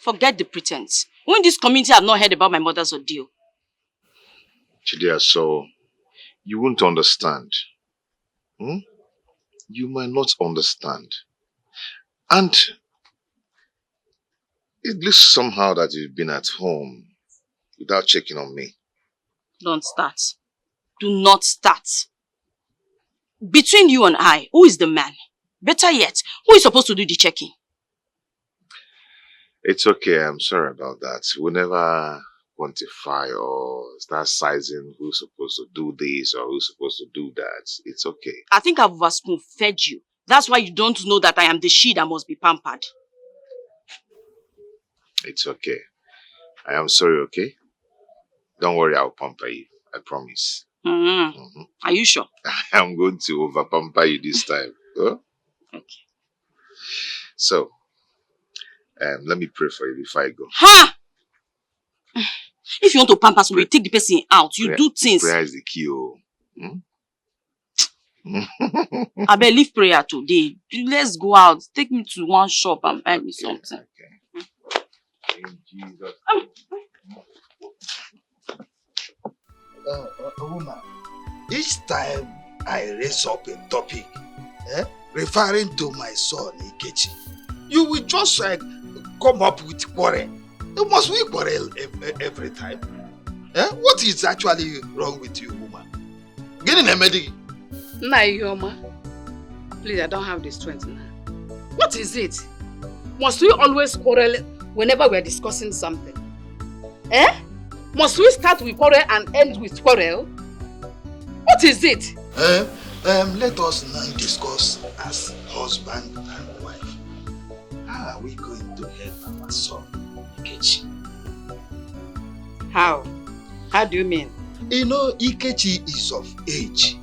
Forget the pretense. When this community have not heard about my mother's ordeal. Chidia, so you won't understand. You might not understand. And it looks somehow that you've been at home without checking on me. Don't start. Do not start. Between you and I, who is the man? Better yet, who is supposed to do the checking? It's okay, I'm sorry about that. We'll never quantify or start sizing who's supposed to do this or who's supposed to do that. It's okay. I think I've overspoon-fed you. That's why you don't know that I am the she that must be pampered. It's okay. I am sorry, okay? Don't worry, I'll pamper you. I promise. Are you sure? I'm going to over-pamper you this time. Huh? Okay. So, let me pray for you before I go. Ha! If you want to pamper somebody, take the person out. You do things. Prayer is the key. I better leave prayer today. Let's go out. Take me to one shop and buy me something. Okay. In Jesus. Woman, each time I raise up a topic, referring to my son Ikechi, you will just come up with quarrel. Must we quarrel every time? What is actually wrong with you, woman? Get in a medic. Yoma, please, I don't have the strength now. What is it? Must we always quarrel whenever we are discussing something? Must we start with quarrel and end with quarrel? What is it? Let us now discuss as husband and wife. How are we going to help our son, Ikechi? How? How do you mean? You know, Ikechi is of age.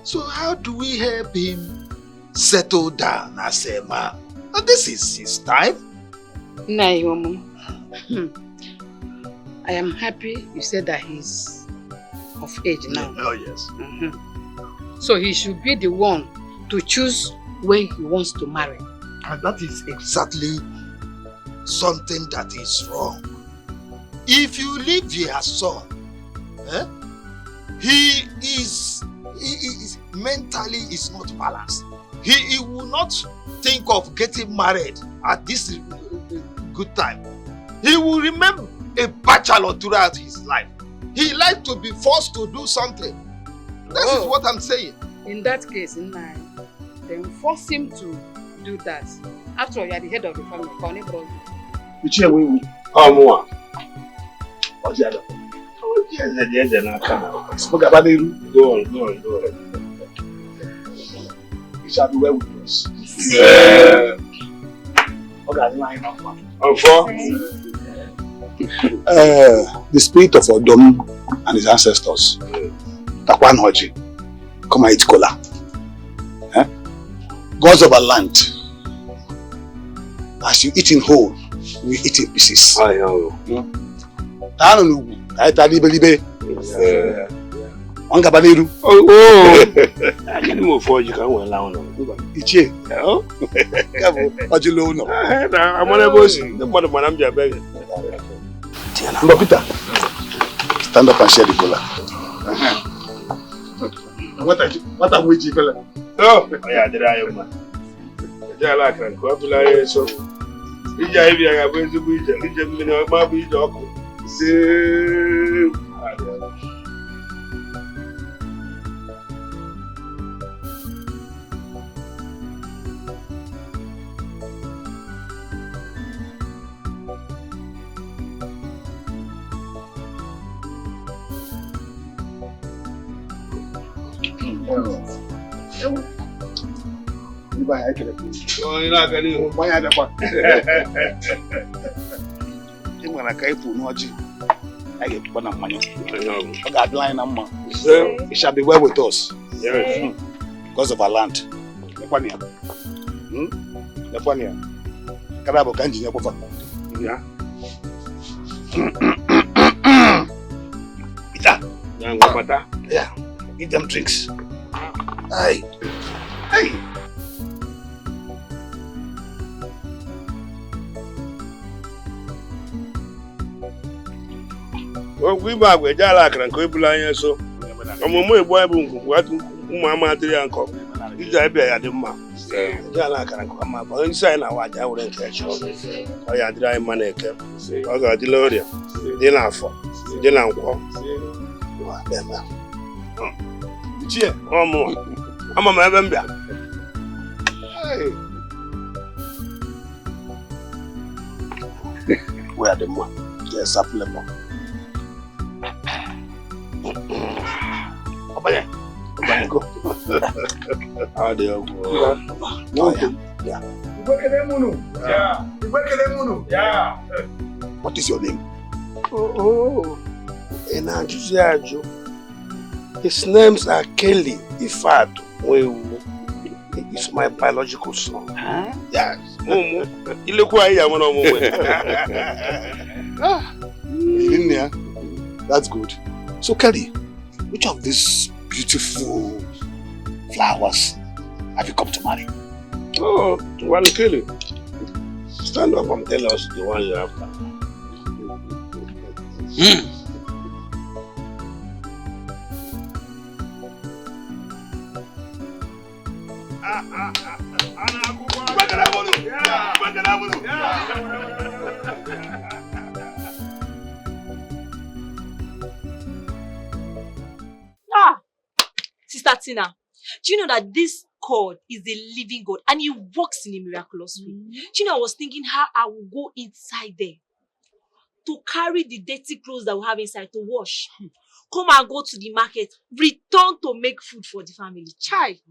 So how do we help him settle down as a man? And this is his time. Yoma. I am happy you said that he's of age now. Oh, yes. So he should be the one to choose when he wants to marry. And that is exactly something that is wrong. If you leave your son, he is mentally is not balanced. He will not think of getting married at this good time. He will remain a bachelor throughout his life. He likes to be forced to do something. That is what I'm saying. In that case, then force him to do that. After all, you are the head of the family. Micheal, we what's the other? Oh, yes, go on. You shall be well with us. The spirit of Odom and his ancestors, Takwan Hoji, come and eat kola. Gods of our land, as you eat in whole, we eat in pieces. I know. I can't move forward. You can't well down. It's you. What you know? I'm one of those. The mother, I'm just begging. Peter, stand up and share the cola. What are we doing? Oh, yeah, did I am. I like it. What will I so? If I have going to be my dog. It shall be well with us. Yes. Because of our land. Yeah. Eat them drinks. Hey. We back with Jalak and Koibulanya so. I'm a more boy what Mamma Trianco. Is I bear at the mouth. Jalak and come up inside now. I wouldn't catch you. I had dry money. I got the Loria. Dinner for dinner. Cheer. One more. I'm a member. Hey. Where are the money? Yes, supplement. Go. How do you go? Yeah. Yeah. What is your name? Oh. Enanjuziajo. His names are Kelly Ifado. It's my biological son. Huh? Yes. You look why I want to That's good. So Kelly, which of these beautiful flowers have you come to marry? Oh, well, Kelly. Stand up and tell us the one you're after. Sister Tina, do you know that this God is a living God and he works in a miraculous way? Do you know, I was thinking how I will go inside there to carry the dirty clothes that we have inside to wash. Come and go to the market, return to make food for the family. Chai.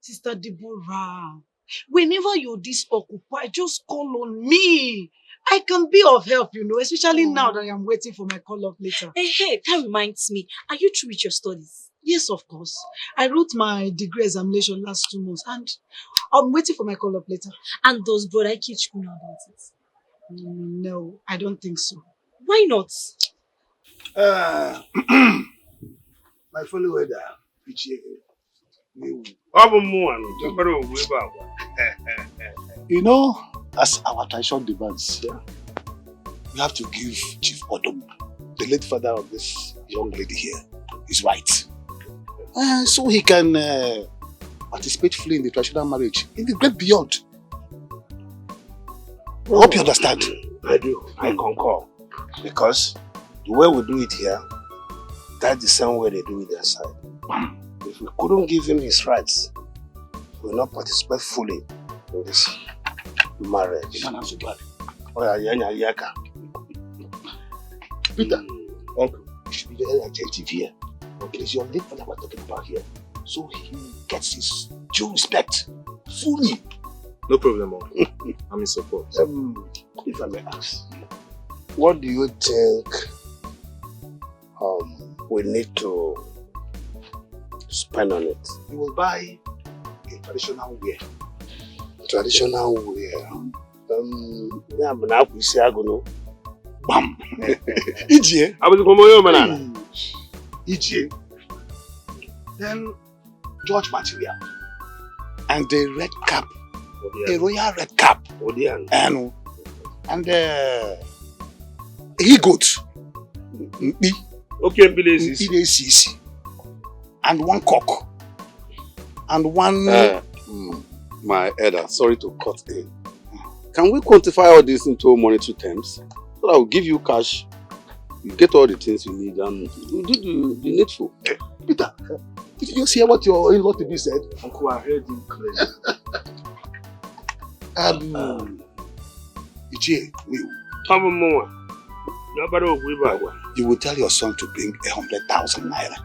Sister Deborah, whenever you're disoccupied, just call on me. I can be of help, especially now that I'm waiting for my call-up later. Hey, that reminds me. Are you through with your studies? Yes, of course. I wrote my degree examination last 2 months and I'm waiting for my call-up later. And does Brother Kichku know about it? No, I don't think so. Why not? My fellow weather, as our tradition demands, we have to give Chief Odom, the late father of this young lady here, his rights. So he can participate fully in the traditional marriage in the great beyond. I hope you understand. I do. I concur. Because the way we do it here, that's the same way they do it outside. If we couldn't give him his rights, we will not participate fully in this marriage. Oh, yeah. Peter, uncle, you should be very attentive here. It is your late father we're talking about here. So he gets his due respect fully. No problem, uncle. I'm in support. If I may ask, what do you think we need to spend on it? You will buy a traditional wear. Traditional wear? Yeah, but now we see I go no. Bam! Ije. I will come over, man. Ije. Then George material. And the red cap. A royal red cap. And he goat. Okay, please. And one cock. And one... my elder, sorry to cut in. Can we quantify all this into monetary terms? So I will give you cash, you get all the things you need, and you do the needful. Peter, did you just hear what your in-law to be said? Uncle, I heard him clearly. You will tell your son to bring 100,000 naira.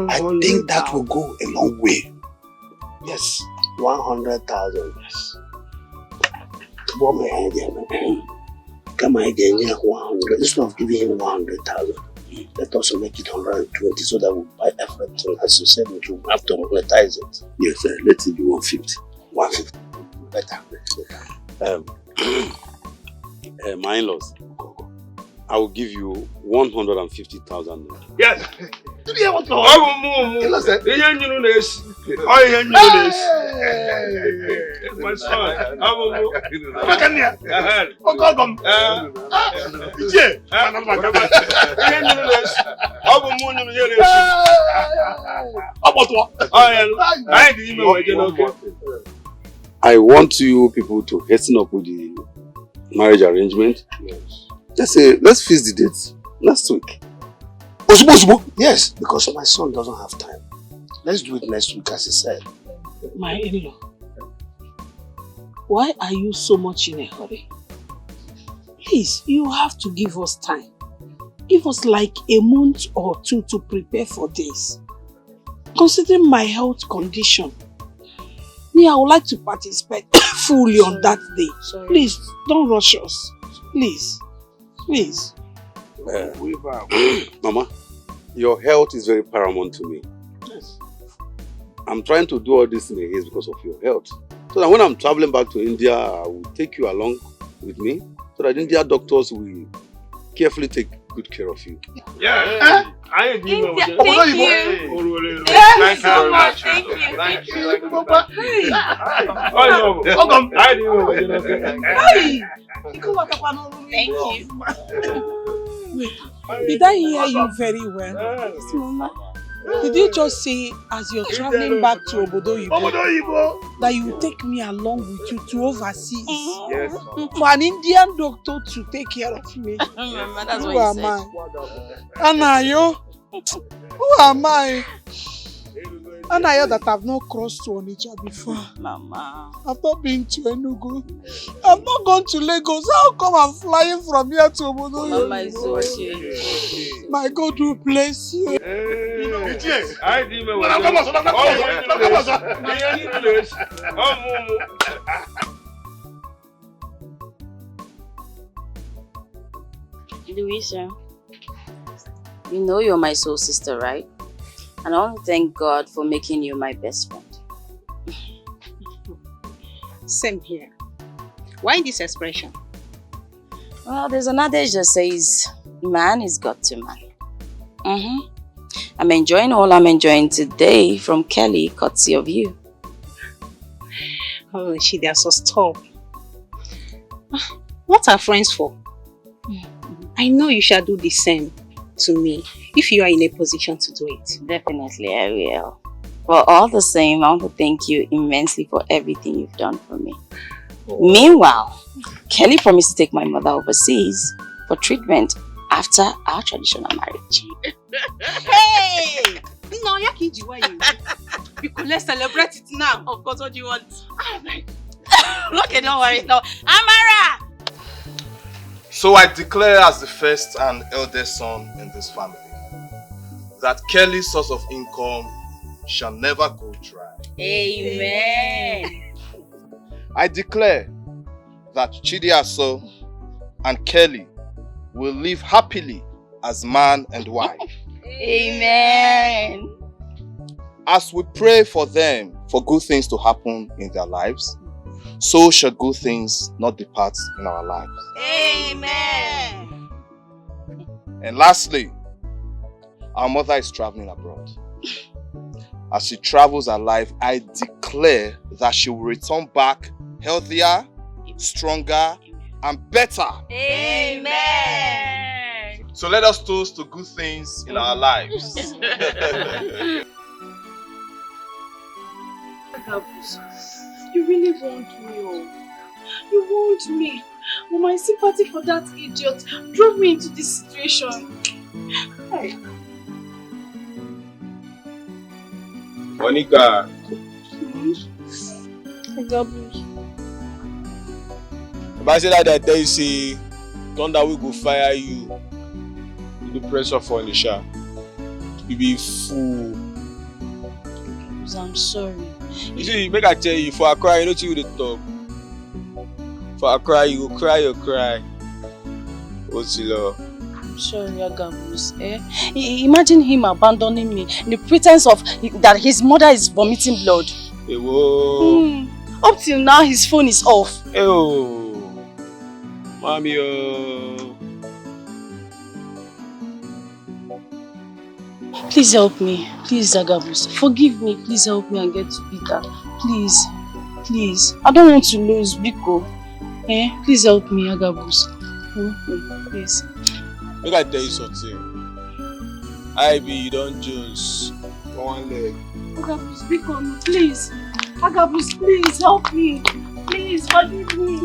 I think that will go a long way. Yes. 100,000. Yes. Come again, 100. Instead of giving him 100,000, let us make it 120 so that we'll buy everything. As you said, we will have to monetize it. Yes, let it be 150. 150. Better. My in-laws, I will give you 150,000. Yes. My son. I want you people to hasten up with the marriage arrangement. Yes. Let's fix the date next week. Yes, because my son doesn't have time. Let's do it next week, as he said. My in-law, why are you so much in a hurry? Please, you have to give us time. Give us like a month or two to prepare for this. Considering my health condition, I would like to participate fully on that day. Sorry. Please, don't rush us. Please. Please. Mama, your health is very paramount to me. Yes. I'm trying to do all this in a haste because of your health. So that when I'm traveling back to India, I will take you along with me so that India doctors will carefully take good care of you. Yeah. Thank you. Thank Thank you so much. Thank you. Thank you. Did I hear you very well? Yes, Mama. Did you just say as you're traveling back to Obodo Yibo that you take me along with you to overseas? Yes. For an Indian doctor to take care of me? Mama, that's Who what am you I? said. Anayo? Who am I? Anayo that I've not crossed to Onitsha before. Mama. I've not been to Enugu. I've not gone to Lagos. How come I'm flying from here to Obodo Yibo? Mama is okay. My God will bless you. Louisa, you know you're my soul sister, right? And I want to thank God for making you my best friend. Same here. Why this expression? Well, there's an adage that says, man is God to man. I'm enjoying all I'm enjoying today from Kelly, courtesy of you. Oh, they're so stop. What are friends for? I know you shall do the same to me if you are in a position to do it. Definitely, I will. Well, all the same, I want to thank you immensely for everything you've done for me. Meanwhile, Kelly promised to take my mother overseas for treatment after our traditional marriage. Hey! No, because let's celebrate it now. Of course, what do you want? Okay, don't worry. No, Amara! So I declare as the first and eldest son in this family that Kelly's source of income shall never go dry. Amen. I declare that Chidiaso and Kelly will live happily as man and wife. Amen. As we pray for them for good things to happen in their lives, so shall good things not depart in our lives. Amen. And lastly, our mother is traveling abroad. As she travels her life, I declare that she will return back healthier, stronger, and better. Amen. So let us toast to good things in our lives. You really want me, oh. You want me. But my sympathy for that idiot drove me into this situation. Hey. Monica. If I say that I tell you, say, thunder will go fire you. You the pressure for Nisha. You be fool. I'm sorry. You see, make I tell you, for a cry, you know you the talk. For a cry, you go cry your cry. Otilo. I'm sorry, Agabus. Imagine him abandoning me in the pretense of that his mother is vomiting blood. Hey, whoa. Up till now, his phone is off. Hey, oh. Mommy, oh. Please help me. Please, Agabus. Forgive me. Please help me and get to Peter. Please. Please. I don't want to lose Biko. Please help me, Agabus. Help me, please. Make I tell you something. I be you don't Jones. One leg. Agabus, Biko, please. Agabus, please help me. Please forgive me.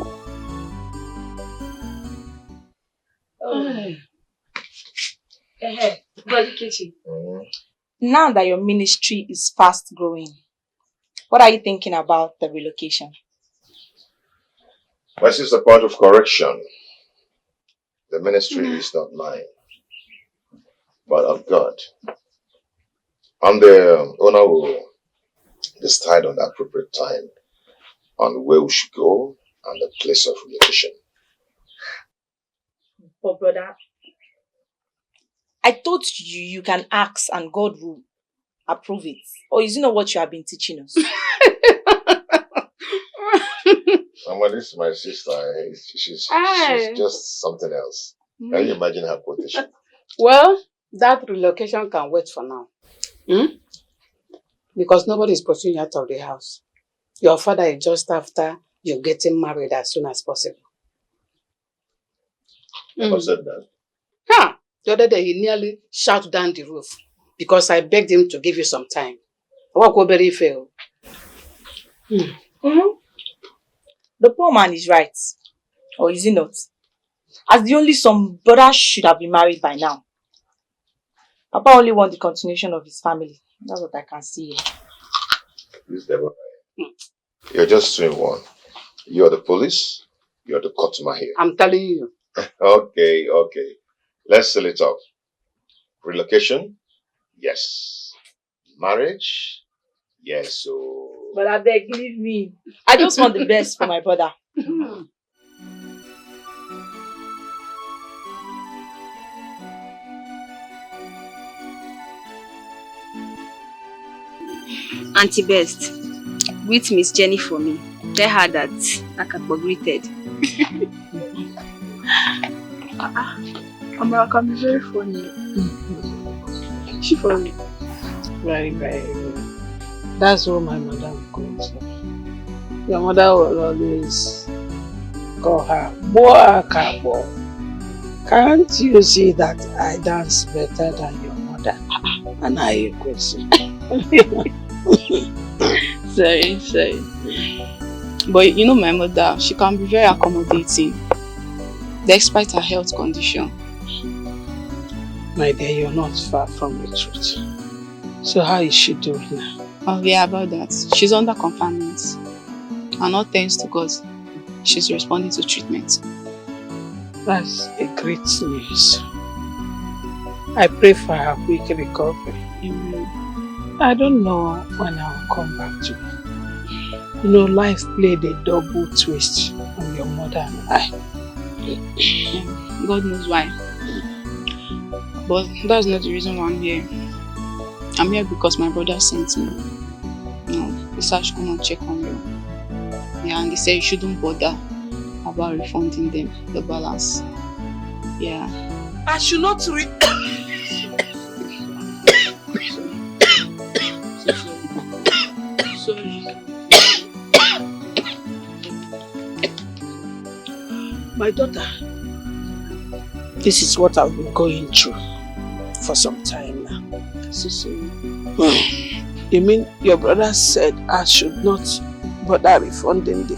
Now that your ministry is fast growing, what are you thinking about the relocation? This is a point of correction. The ministry is not mine, but of God. And the owner will decide on the appropriate time on where we should go and the place of relocation. But brother, I thought you can ask and God will approve it. Or is it not what you have been teaching us? This is my sister. She's just something else. Can you imagine her quotation? Well, that relocation can wait for now. Because nobody is pursuing you out of the house. Your father is just after you getting married as soon as possible. Who said that? The other day he nearly shot down the roof because I begged him to give you some time. What will very fail? The poor man is right. Or is he not? As the only son, brother should have been married by now. Papa only wants the continuation of his family. That's what I can see here. This devil. You're just doing one. You're the police. You're the customer here. I'm telling you. Okay. Let's seal it up. Relocation? Yes. Marriage? Yes. So. But I beg, leave me. I just want the best for my brother. Auntie Best, greet Miss Jenny for me. Tell her that Akakbo greeted. Amara can be very funny. She funny. Very, very good. That's what my mother would call her. Your mother will always call her Boakabo. Can't you see that I dance better than your mother? And I question. Sorry. But you know my mother, she can be very accommodating, despite her health condition. My dear, you're not far from the truth. So how is she doing now? Oh yeah, about that. She's under confinement. And all thanks to God, she's responding to treatment. That's a great news. I pray for her quick recovery. Amen. I don't know when I'll come back to you. You know, life played a double twist on your mother and I. God knows why. But that's not the reason why I'm here. I'm here because my brother sent me. He said I should come and check on you. Yeah, and they said you shouldn't bother about refunding them the balance. Yeah. I should not Sorry. My daughter, this is what I've been going through for some time now. So sorry. You mean your brother said I should not bother refunding the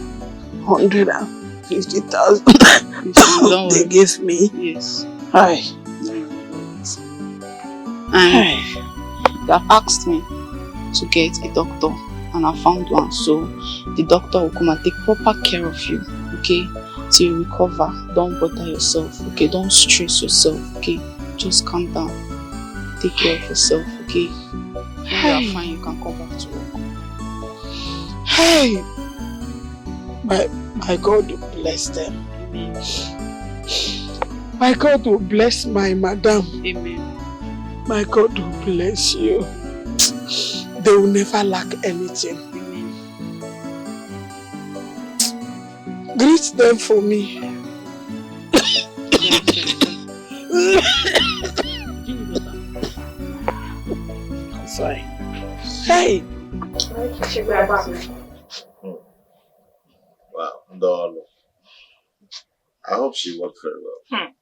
150,000 they gave me? Yes. Hi. And they have asked me to get a doctor and I found one. So the doctor will come and take proper care of you, okay? Till you recover. Don't bother yourself, okay? Don't stress yourself, okay? Just calm down. Take care of yourself, okay? When you are fine, you can come back to work. Hey! My God will bless them. Amen. My God will bless my madam. Amen. My God will bless you. They will never lack anything. Amen. Greet them for me. Sorry. Hey! Wow, darling. I hope she worked very well.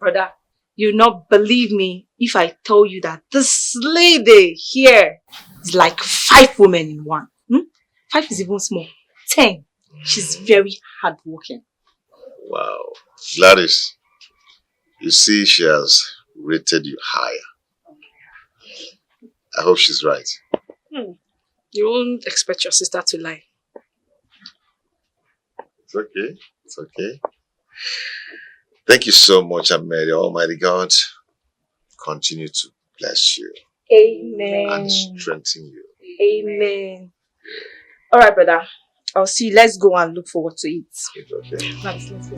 Brother, you'll not believe me if I tell you that this lady here is like 5 women in one. 5 is even small. 10. She's very hardworking. Wow. Gladys, you see she has rated you higher. I hope she's right. You won't expect your sister to lie. It's okay. It's okay. Thank you so much, and may the Almighty God continue to bless you. Amen. And strengthen you. Amen. Alright, brother. I'll see you. Let's go and look for what to eat. It's okay. Let's go.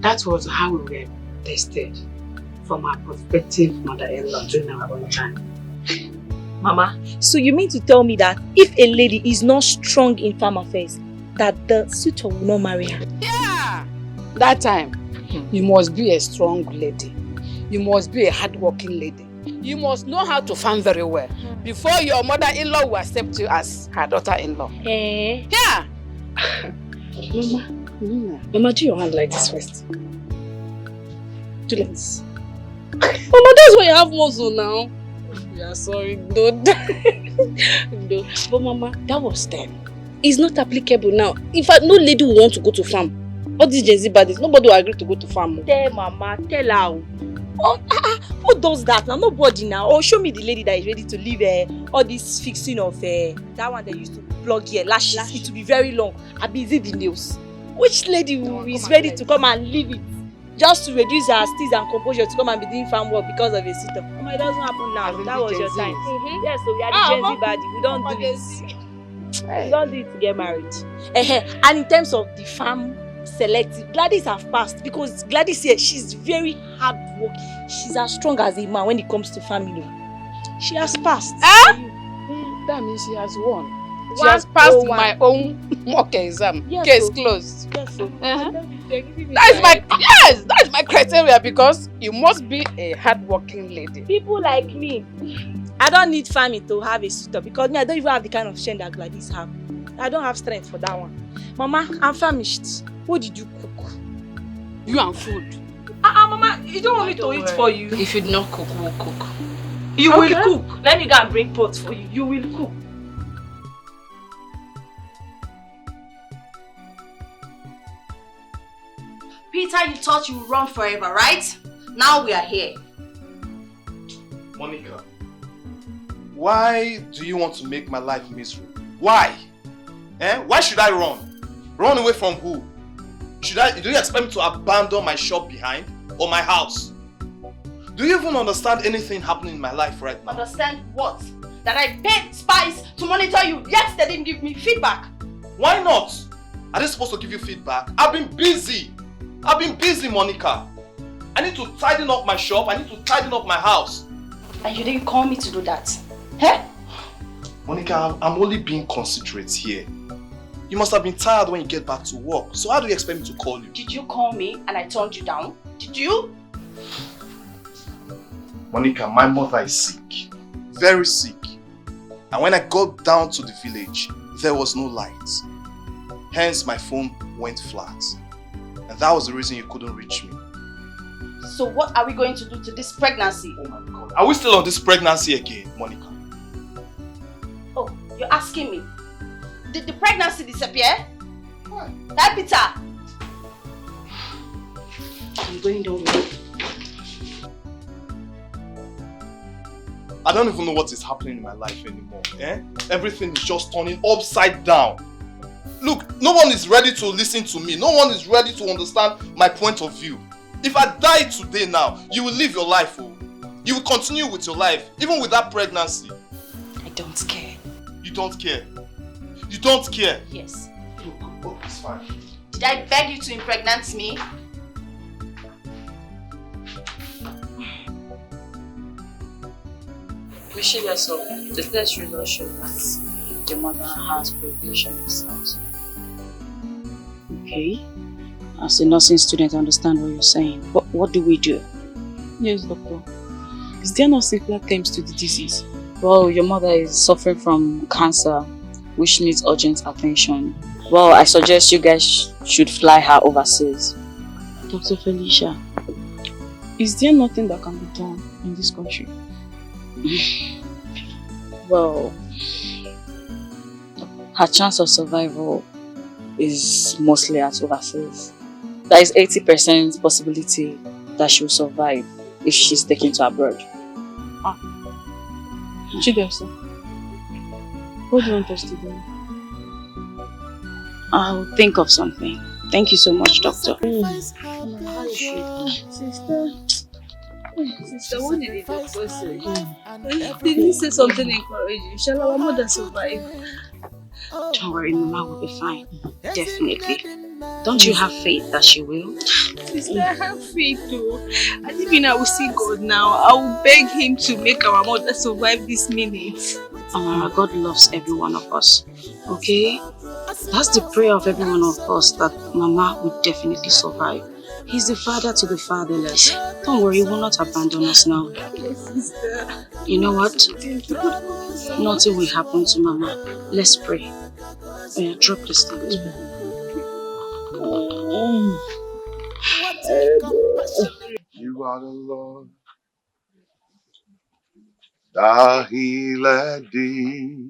That was how we were tested from our prospective mother-in-law during our own time. Mama, so you mean to tell me that if a lady is not strong in farm affairs, that the suitor will not marry her? Yeah! That time, you must be a strong lady. You must be a hard-working lady. You must know how to farm very well before your mother-in-law will accept you as her daughter-in-law. Eh? Yeah! Mama, do your hand like this first. Do like this. Mama, that's why you have muscle now. Yeah, sorry, dude. But Mama, that was then. It's not applicable now. In fact, no lady will want to go to farm. All these Gen Z baddies, nobody will agree to go to farm. Tell Mama, tell her. Who does that now? Nobody now. Or show me the lady that is ready to leave all this fixing of that one they used to plug here, lashes. It will be very long. I be the nails. Which lady is ready to come and leave it just to reduce her steeze and composure to come and be doing farm work because of a sitter? It doesn't happen now. That was your time. Yes, so we are the Gen Z body. We don't do it. We don't do it to get married. And in terms of the farm selective, Gladys have passed because Gladys here, she's very hard work. She's as strong as a man when it comes to family. She has passed. That means she has won. She has passed my own mock exam. Yes, case closed. Yes, so. That's my criteria because you must be a hardworking lady. People like me, I don't need farming to have a suitor because me, I don't even have the kind of strength that Gladys have. I don't have strength for that one. Mama, I'm famished. What did you cook? You and food. Mama, you don't want me to eat for you. If you do not cook, we'll cook. You will cook. Let me go and bring pots for you. You will cook. Peter, you thought you would run forever, right? Now we are here. Monica, why do you want to make my life miserable? Why? Why should I run? Run away from who? Do you expect me to abandon my shop behind or my house? Do you even understand anything happening in my life right now? Understand what? That I paid spies to monitor you, yet they didn't give me feedback. Why not? Are they supposed to give you feedback? I've been busy, Monica. I need to tidy up my shop, I need to tidy up my house. And you didn't call me to do that? Huh? Monica, I'm only being considerate here. You must have been tired when you get back to work. So how do you expect me to call you? Did you call me and I turned you down? Did you? Monica, my mother is sick. Very sick. And when I got down to the village, there was no light. Hence my phone went flat. And that was the reason you couldn't reach me. So what are we going to do to this pregnancy? Oh my God. Are we still on this pregnancy again, Monica? Oh, you're asking me? Did the pregnancy disappear? That Peter! I'm going down now. I don't even know what is happening in my life anymore. Everything is just turning upside down. Look, no one is ready to listen to me. No one is ready to understand my point of view. If I die today now, you will live your life. Oh. You will continue with your life, even with that pregnancy. I don't care. You don't care? You don't care? Yes. Look, it's fine. Did I beg you to impregnate me? Micheal, so the test results show that the mother has preparation of cells. Okay. As a nursing student, I understand what you're saying. But what do we do? Yes, doctor. Is there no simpler terms to the disease? Well, your mother is suffering from cancer, which needs urgent attention. Well, I suggest you guys should fly her overseas. Dr. Felicia, is there nothing that can be done in this country? Well, her chance of survival is mostly at overseas. There is 80% possibility that she will survive if she's taken to abroad. Chidesa, what do you want us to do? I'll think of something. Thank you so much, doctor. Sister, what did the doctor say? Did he say something encouraging? Shall our mother survive? Don't worry, Mama will be fine. Definitely. Don't you have faith that she will? Sister, I have faith too. And even I will see God now. I will beg him to make our mother survive this minute. Amara, God loves every one of us. Okay? That's the prayer of every one of us, that Mama will definitely survive. He's the father to the fatherless. Don't worry, he will not abandon us now. Yes, sister. You know what? Nothing will happen to Mama. Let's pray. Oh yeah, drop this thing. You are the Lord that healeth thee.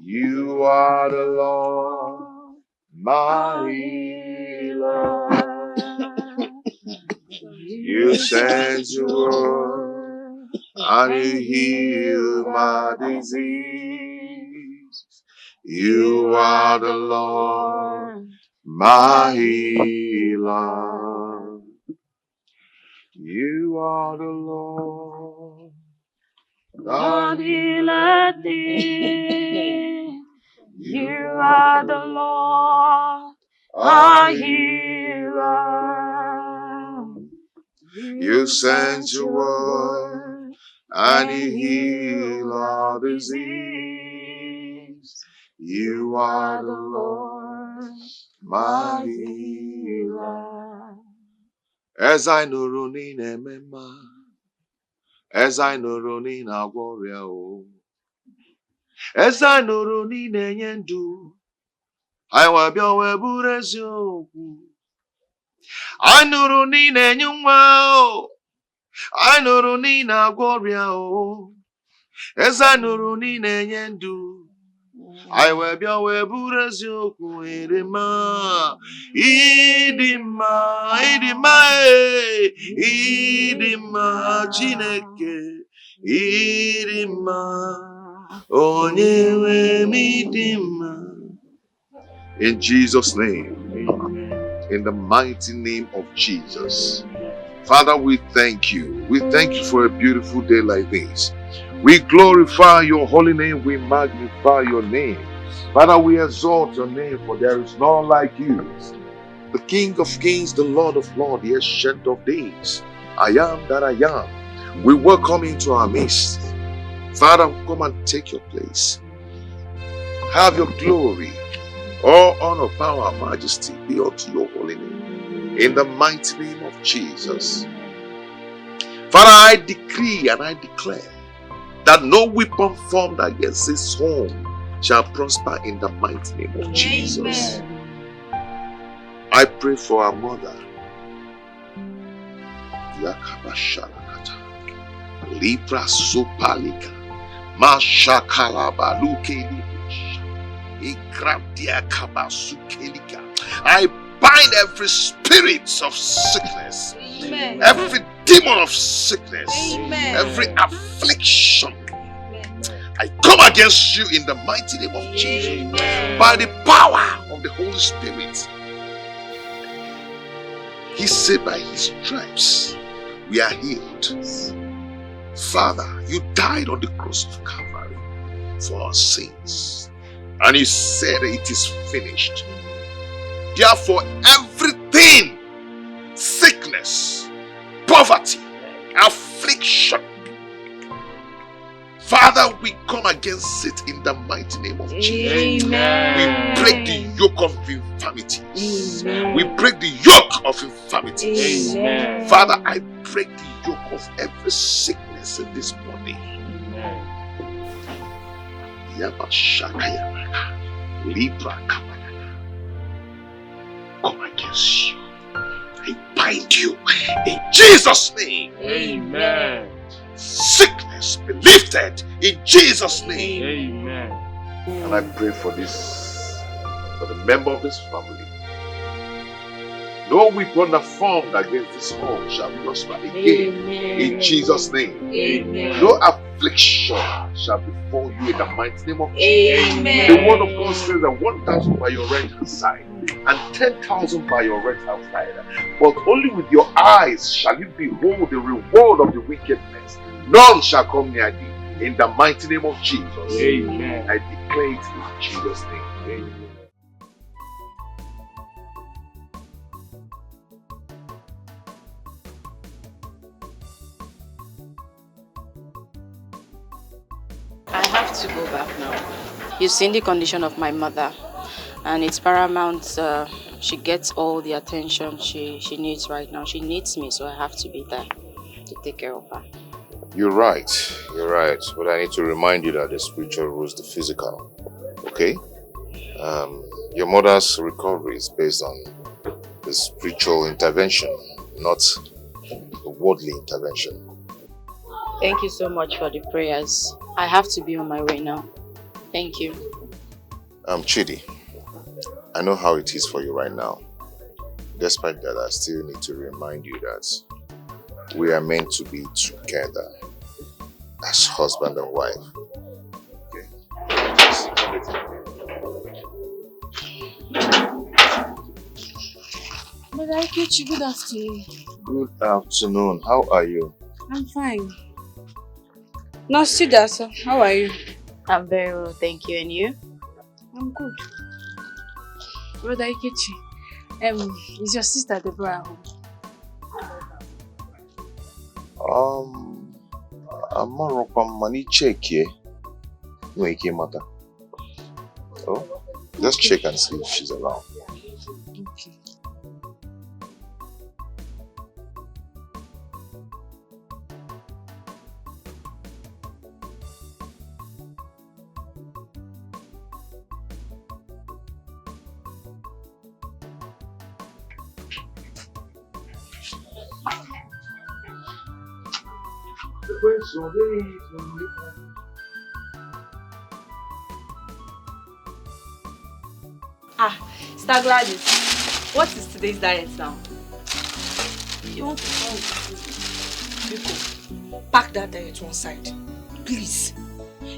You are the Lord, my healer. You sent your word and you heal my disease. You are the Lord, my healer. You are the Lord that healeth thee. You are the Lord, our healer. You sent your word and you heal our disease. You are the Lord, my healer. As I know running emema, as I know running a warrior, as I know running enyendu, I will be a burezio. I know running enyumwa, I know running a warrior, as I know running enyendu. I will be a burezio, Idima, Idima, Idima, Chineke, Idima, Onyewe Midima. In Jesus' name, in the mighty name of Jesus. Father, we thank you. We thank you for a beautiful day like this. We glorify your holy name. We magnify your name. Father, we exalt your name, for there is none like you. The King of kings, the Lord of lords, the Ancient of days. I am that I am. We welcome into our midst. Father, come and take your place. Have your glory. All honor, power, majesty be unto your holy name. In the mighty name of Jesus. Father, I decree and I declare that no weapon formed against this home shall prosper in the mighty name of Jesus. I pray for our mother. Yakabashalakata. Libra Sopalika. Mashakalabaluke. I bind every spirit of sickness, Amen. every demon of sickness, Amen. every affliction. I come against you in the mighty name of Jesus. Amen. By the power of the Holy Spirit. He said by his stripes we are healed. Father, you died on the cross of Calvary for our sins. And you said it is finished. Therefore, everything, sickness, poverty, affliction, Father, we come against it in the mighty name of Jesus. Amen. We break the yoke of infirmities. Amen. We break the yoke of infirmities. Amen. Father, I break the yoke of every sickness in this body. Come against you. I bind you in Jesus' name. Amen. Sickness be lifted in Jesus' name. Amen. And I pray for this, for the member of this family. No weapon that formed against this home shall prosper again. Amen. In Jesus' name. Amen. No affliction shall befall you in the mighty name of Jesus. Amen. The word of God says that 1,000 by your right hand side and 10,000 by your right hand side. But only with your eyes shall you behold the reward of the wickedness. None shall come near thee. In the mighty name of Jesus. Amen. I declare it in Jesus' name. Amen. I have to go back now. You've seen the condition of my mother, and it's paramount she gets all the attention she needs right now. She needs me, so I have to be there to take care of her. You're right. But I need to remind you that the spiritual rules the physical. Okay? Your mother's recovery is based on the spiritual intervention, not the worldly intervention. Thank you so much for the prayers. I have to be on my way now. Thank you. Chidi, I know how it is for you right now. Despite that, I still need to remind you that we are meant to be together as husband and wife. Okay? But I get you. Good afternoon. Good afternoon. How are you? I'm fine. Nurse Chidasa, how are you? I'm very well, thank you. And you? I'm good. Brother Ikechi, is your sister Deborah home? I'm not on money check here. No, it came matter. Oh, just check and see if she's around. Okay. Sister Gladys, what is today's diet now? You want to come with me? Biko, pack that diet one side. Please.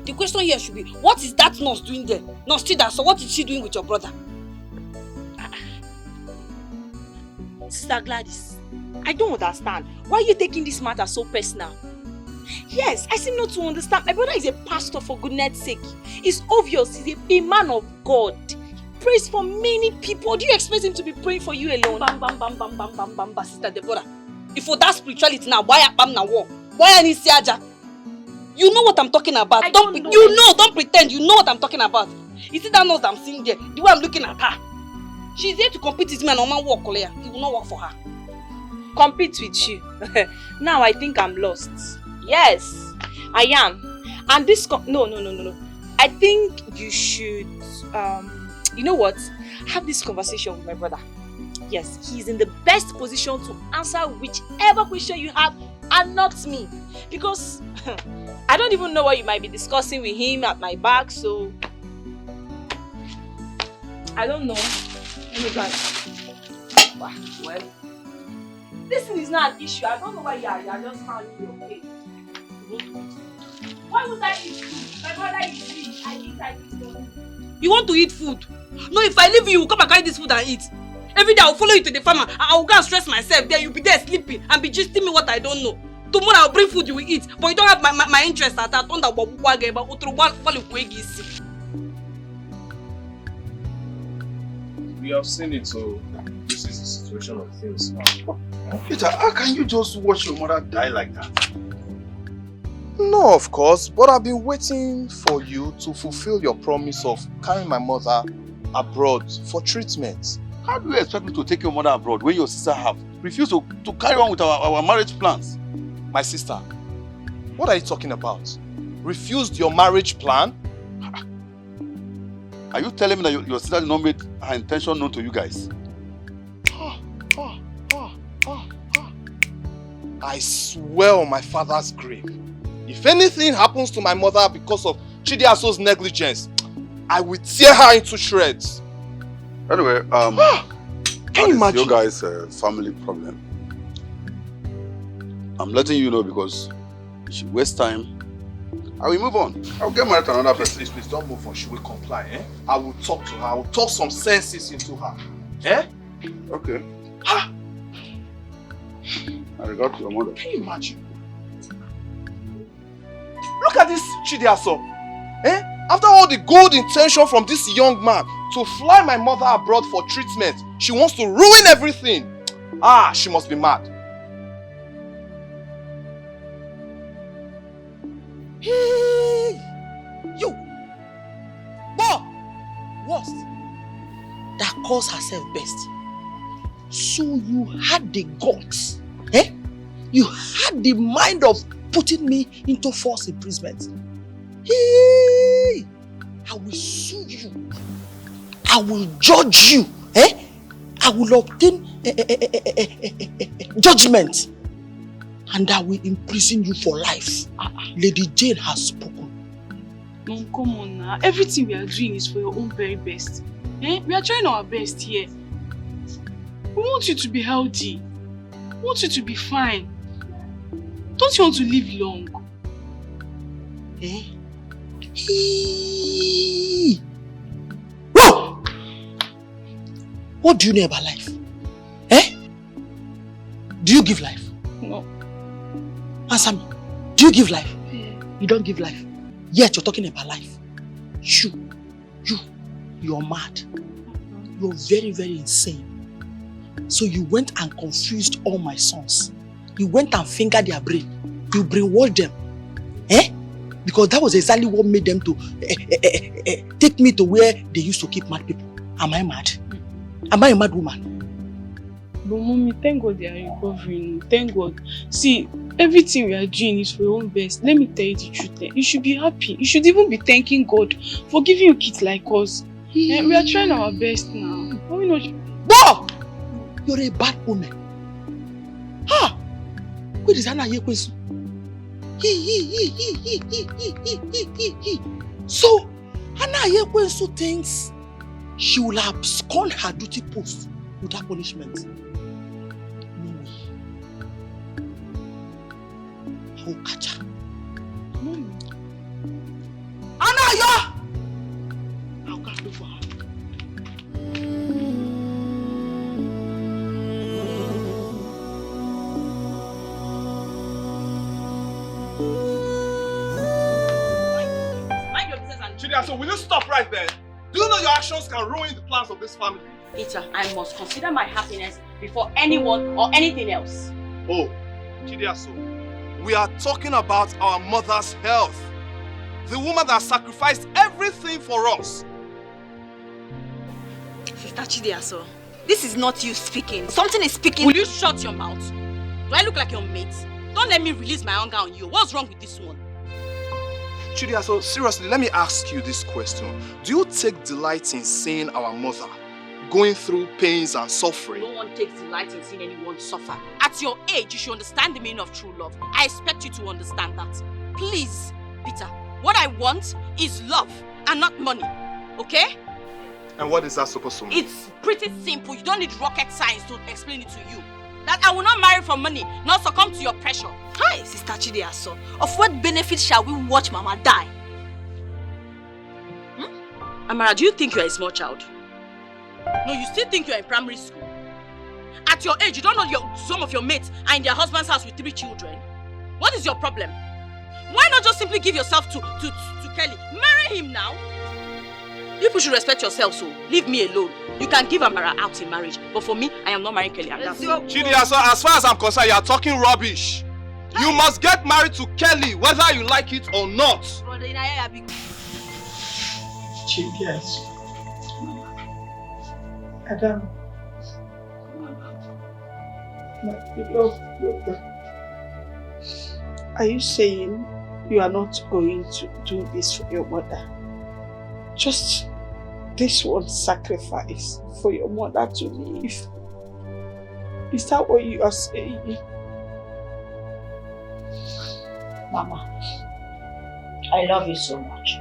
The question here should be, what is that nurse doing there? Nurse Chida, so what is she doing with your brother? Sister Gladys, I don't understand. Why are you taking this matter so personal? Yes, I seem not to understand. My brother is a pastor, for goodness sake. It's obvious he's a man of God. He prays for many people. Do you expect him to be praying for you alone? Bam, bam, bam, bam, bam, bam, bam, bam, Sister Deborah. If for that spirituality now, why am na war? Why any siaja? You know what I'm talking about. Don't pretend. You know what I'm talking about. You see that nurse I'm seeing there? The way I'm looking at her. She's here to compete with me and Oma work, Kolea. It will not work for her. Compete with you? Now I think I'm lost. Yes, I am. And this no. I think you should, you know what? Have this conversation with my brother. Yes, he's in the best position to answer whichever question you have and not me. Because I don't even know what you might be discussing with him at my back, so I don't know. Let me go. Well, this is not an issue. I don't know why you are just finding your face. Why would I eat food? My brother is rich. I eat food. You want to eat food? No, if I leave you, you will come and carry this food and eat. Every day I will follow you to the farm and I will go and stress myself there. You'll be there sleeping and be gisting me what I don't know. Tomorrow I will bring food you will eat, but you don't have my interest at that. We have seen it, so this is the situation of things now. Peter, how can you just watch your mother die like that? No, of course, but I've been waiting for you to fulfill your promise of carrying my mother abroad for treatment. How do you expect me to take your mother abroad when your sister have refused to carry on with our marriage plans? My sister, what are you talking about? Refused your marriage plan? Are you telling me that your sister did not make her intention known to you guys? I swear on my father's grave, if anything happens to my mother because of Chidi Aso's negligence, I will tear her into shreds. Anyway, can you imagine? Your guys' family problem. I'm letting you know because if you waste time, I will move on. I'll get married to another person. Please don't move on. She will comply. Eh? I will talk to her. I will talk some senses into her. Eh? Okay. I regard to your mother. Can you imagine? Look at this Chidi Aso. Eh? After all the good intention from this young man to fly my mother abroad for treatment, she wants to ruin everything. She must be mad. Hey! You! Boy! Worst. That calls herself best. So you had the guts. Eh? You had the mind of putting me into false imprisonment. Hey! I will sue you. I will judge you. Eh? I will obtain judgment. And I will imprison you for life. Lady Jane has spoken. Mom, come on now. Everything we are doing is for your own very best. Eh? We are trying our best here. We want you to be healthy. We want you to be fine. Don't you want to live long? Eh? Whoa! What do you know about life? Eh? Do you give life? No. Answer me. Do you give life? Yeah. You don't give life. Yet you're talking about life. You're mad. You're very, very insane. So you went and confused all my sons. You went and fingered their brain. You brainwashed them. Eh? Because that was exactly what made them to take me to where they used to keep mad people. Am I mad? Am I a mad woman? But mommy, thank God they are recovering. Thank God. See, everything we are doing is for your own best. Let me tell you the truth. You should be happy. You should even be thanking God for giving you kids like us. And we are trying our best now. Why not? Whoa! You're a bad woman. Ha! Where is Anna Yekwesu? So, Anna Yekwesu thinks she will abscond her duty post without punishment. No way. I will catch her. Anaya! I'll catch her for her. So will you stop right there? Do you know your actions can ruin the plans of this family? Peter, I must consider my happiness before anyone or anything else. Oh, Chidiaso, we are talking about our mother's health. The woman that sacrificed everything for us. Sister Chidiaso, this is not you speaking. Something is speaking. Will you shut your mouth? Do I look like your mate? Don't let me release my anger on you. What's wrong with this one? Chidiaso, seriously, let me ask you this question. Do you take delight in seeing our mother going through pains and suffering? No one takes delight in seeing anyone suffer. At your age, you should understand the meaning of true love. I expect you to understand that. Please, Peter, what I want is love and not money. Okay? And what is that supposed to mean? It's pretty simple. You don't need rocket science to explain it to you. That I will not marry for money, not succumb to your pressure. Hi, Sister Chidiaso. Of what benefit shall we watch Mama die? Amara, do you think you are a small child? No, you still think you are in primary school. At your age, you don't know some of your mates are in their husband's house with 3 children. What is your problem? Why not just simply give yourself to Kelly? Marry him now. People should respect yourself, so leave me alone. You can give Amara out in marriage, but for me, I am not marrying Kelly. Chidiaso, as far as I'm concerned, you are talking rubbish. You must get married to Kelly, whether you like it or not. Brother, in a big. Yes. Adam. My beloved brother. Are you saying you are not going to do this for your mother? Just this one sacrifice for your mother to live. Is that what you are saying? Mama, I love you so much.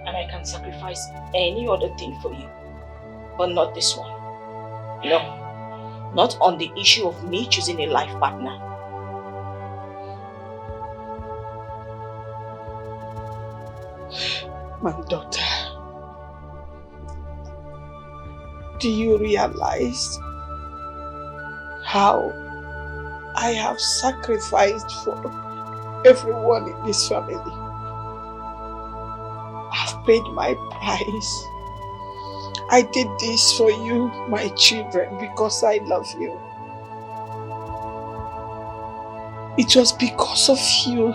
And I can sacrifice any other thing for you. But not this one. No. Not on the issue of me choosing a life partner. My daughter, do you realize how I have sacrificed for everyone in this family? I've paid my price. I did this for you, my children, because I love you. It was because of you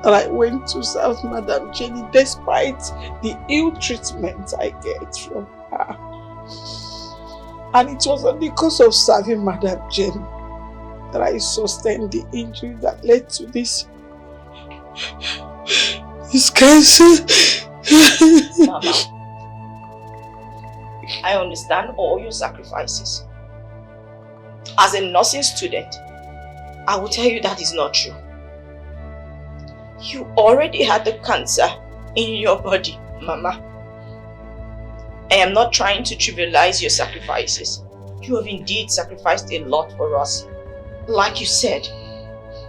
that I went to serve Madam Jenny despite the ill treatment I get from her. And it was because of serving Madam Jenny that I sustained the injury that led to this cancer. Mama, I understand all your sacrifices. As a nursing student, I will tell you that is not true. You already had the cancer in your body, Mama. I am not trying to trivialize your sacrifices. You have indeed sacrificed a lot for us. Like you said,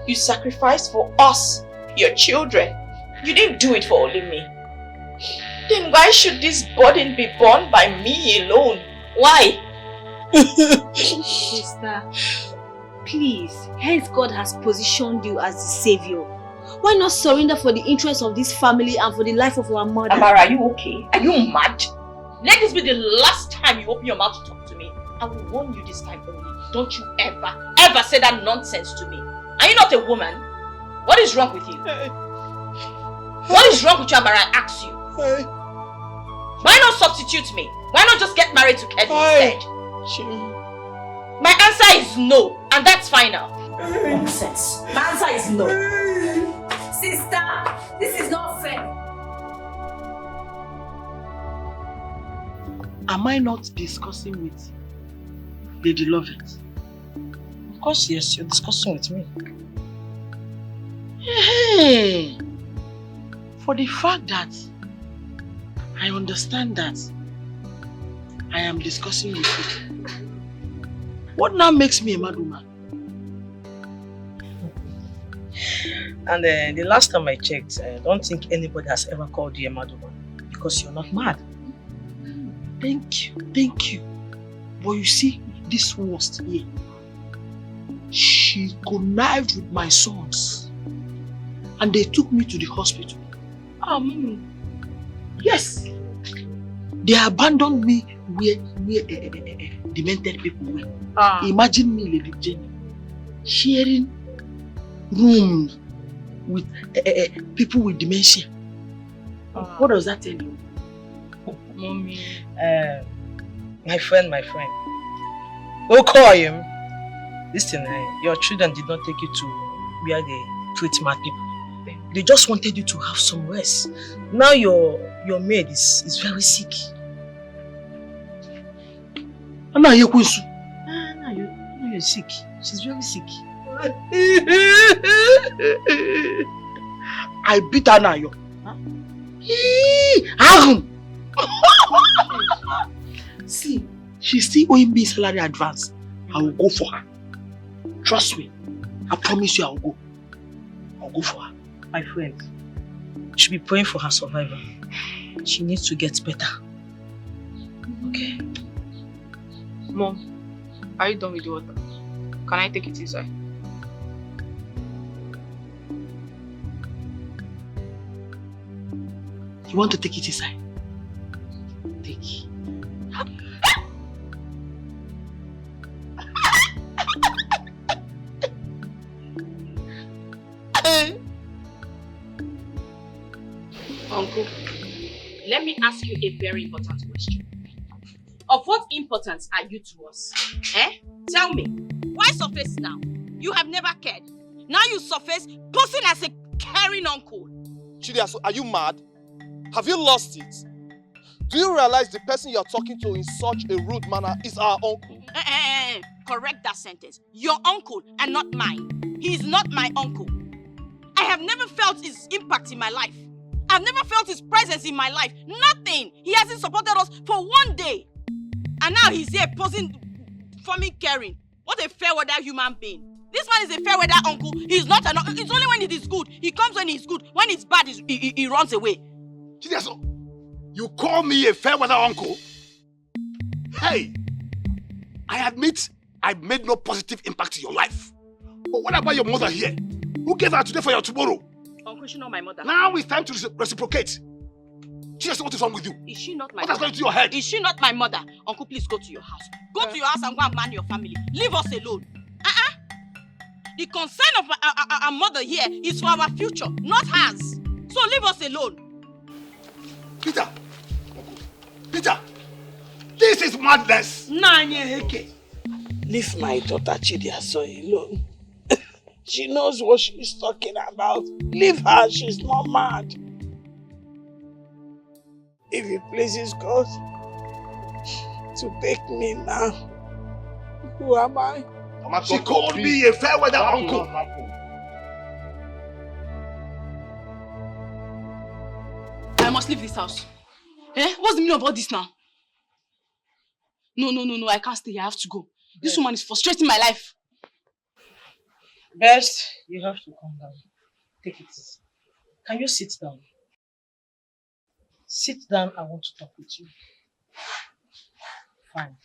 you sacrificed for us, your children. You didn't do it for only me. Then why should this burden be borne by me alone? Why? Sister, please, hence God has positioned you as the savior. Why not surrender for the interest of this family and for the life of our mother? Amara, are you okay? Are you mad? Let this be the last time you open your mouth to talk to me. I will warn you this time only. Don't you ever say that nonsense to me. Are you not a woman? What is wrong with you? What is wrong with you, Amara? I ask you. Why not substitute me? Why not just get married to Kelly instead? My answer is no, and that's final. Nonsense. My answer is no. Sister, this is not fair. Am I not discussing with Lady Lovett? Of course, yes, you're discussing with me. Hey, for the fact that I understand that I am discussing with you, what now makes me a mad woman? And the last time I checked, I don't think anybody has ever called you a mad woman because you're not mad. Thank you. But you see, this worst here, she connived with my sons and they took me to the hospital. Yes, they abandoned me where demented people were. Imagine me, Lady Jenny, sharing rooms with people with dementia. What does that tell you? Mommy. My friend. We'll call him. Listen, your children did not take you to where they treat mad people. They just wanted you to have some rest. Now your maid is very sick. Now you're sick. She's very sick. I beat her now, yo. See, she's still owing me salary advance. I will go for her. Trust me. I promise you I will go. I'll go for her. My friend, you should be praying for her survival. She needs to get better. Okay? Mom, are you done with the water? Can I take it inside? You want to take it inside? Take it. Uncle, let me ask you a very important question. Of what importance are you to us? Tell me. Why surface now? You have never cared. Now you surface posing as a caring uncle. Chidia, so are you mad? Have you lost it? Do you realize the person you're talking to in such a rude manner is our uncle? Correct that sentence. Your uncle and not mine. He is not my uncle. I have never felt his impact in my life. I've never felt his presence in my life. Nothing. He hasn't supported us for one day. And now he's here posing for me caring. What a fair weather human being. This man is a fair weather uncle. He's not an uncle. It's only when it is good. He comes when he's good. When it's bad, he runs away. Chidiaso, you call me a fair weather uncle? Hey, I admit I made no positive impact in your life. But what about your mother here? Who gave her today for your tomorrow? Uncle, is she not my mother? Now it's time to reciprocate. Chidiaso, what is wrong with you? Is she not my What mother? has gone into your head? Is she not my mother? Uncle, please go to your house. Go to your house and go and man your family. Leave us alone. The concern of our mother here is for our future, not hers. So leave us alone. Peter! Peter! This is madness! Leave my daughter Chidiaso alone. She knows what she's talking about. Leave her, she's not mad. If it pleases God to take me now, who am I? She called me a fair weather uncle. I must leave this house. What's the meaning of all this now? No, I can't stay here. I have to go. This woman is frustrating my life. Best, you have to calm down. Take it easy. Can you sit down? Sit down, I want to talk with you. Fine.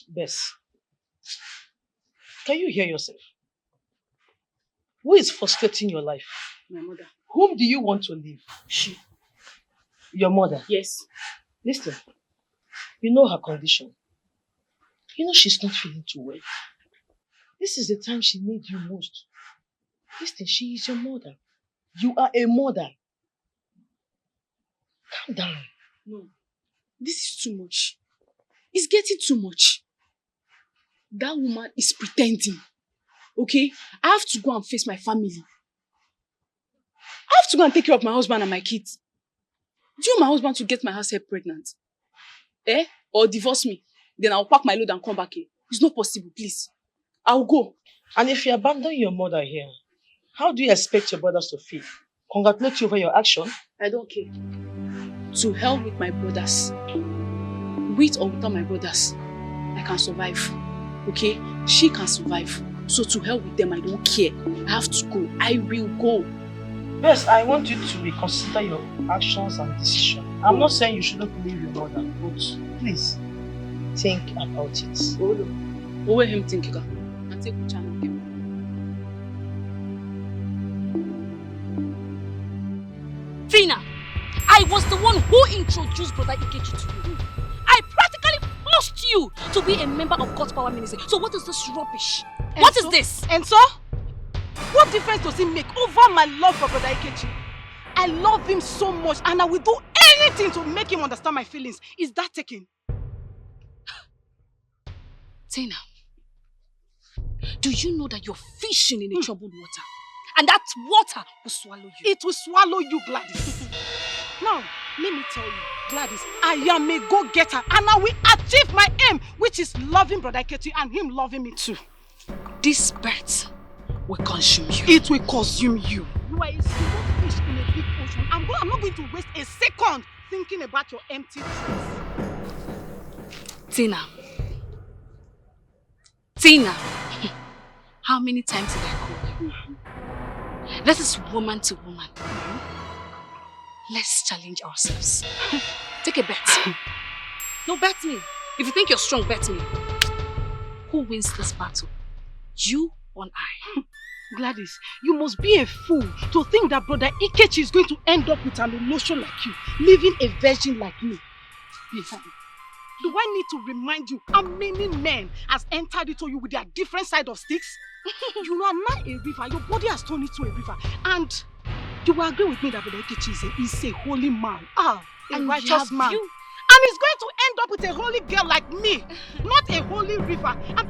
Bess, can you hear yourself? Who is frustrating your life? My mother. Whom do you want to leave? She. Your mother? Yes. Listen, you know her condition. You know she's not feeling too well. This is the time she needs you most. Listen, she is your mother. You are a mother. Calm down. No, this is too much. It's getting too much. That woman is pretending. Okay? I have to go and face my family. I have to go and take care of my husband and my kids. Do you want my husband to get my house help pregnant? Or divorce me? Then I'll pack my load and come back here. It's not possible, please. I'll go. And if you abandon your mother here, how do you expect your brothers to feel? Congratulate you over your action? I don't care. To hell with my brothers. With or without my brothers, I can survive. Okay? She can survive. So to hell with them, I don't care. I have to go. I will go. Yes, I want you to reconsider your actions and decisions. I'm not saying you shouldn't leave your mother, but please think about it. Hold on. Over him thinking. And take the channel. Tina, I was the one who introduced Brother Ikechi to you. I practically forced you to be a member of God's Power Ministry. So what is this rubbish? What is this? And so? What difference does it make over my love for Brother Ikechi? I love him so much and I will do anything to make him understand my feelings. Is that taken? Tina, do you know that you're fishing in a troubled water? And that water will swallow you. It will swallow you, Gladys. Now, let me tell you, Gladys, I am a go-getter and I will achieve my aim, which is loving Brother Ikechi and him loving me too. This bird will consume you. It will consume you. You are a single fish in a big ocean. I'm not going to waste a second thinking about your empty dreams. Tina, how many times did I call you? This is woman to woman. Let's challenge ourselves. Take a bet. No, bet me. If you think you're strong, bet me. Who wins this battle? You or I? Gladys, you must be a fool to think that Brother Ikechi is going to end up with an emotion like you, leaving a virgin like me. Do I need to remind you how many men has entered into you with their different side of sticks? You are now a river. Your body has turned into a river. And you will agree with me that Brother Ikechi is a holy man. A righteous man. And he's going to end up with a holy girl like me, not a holy river. And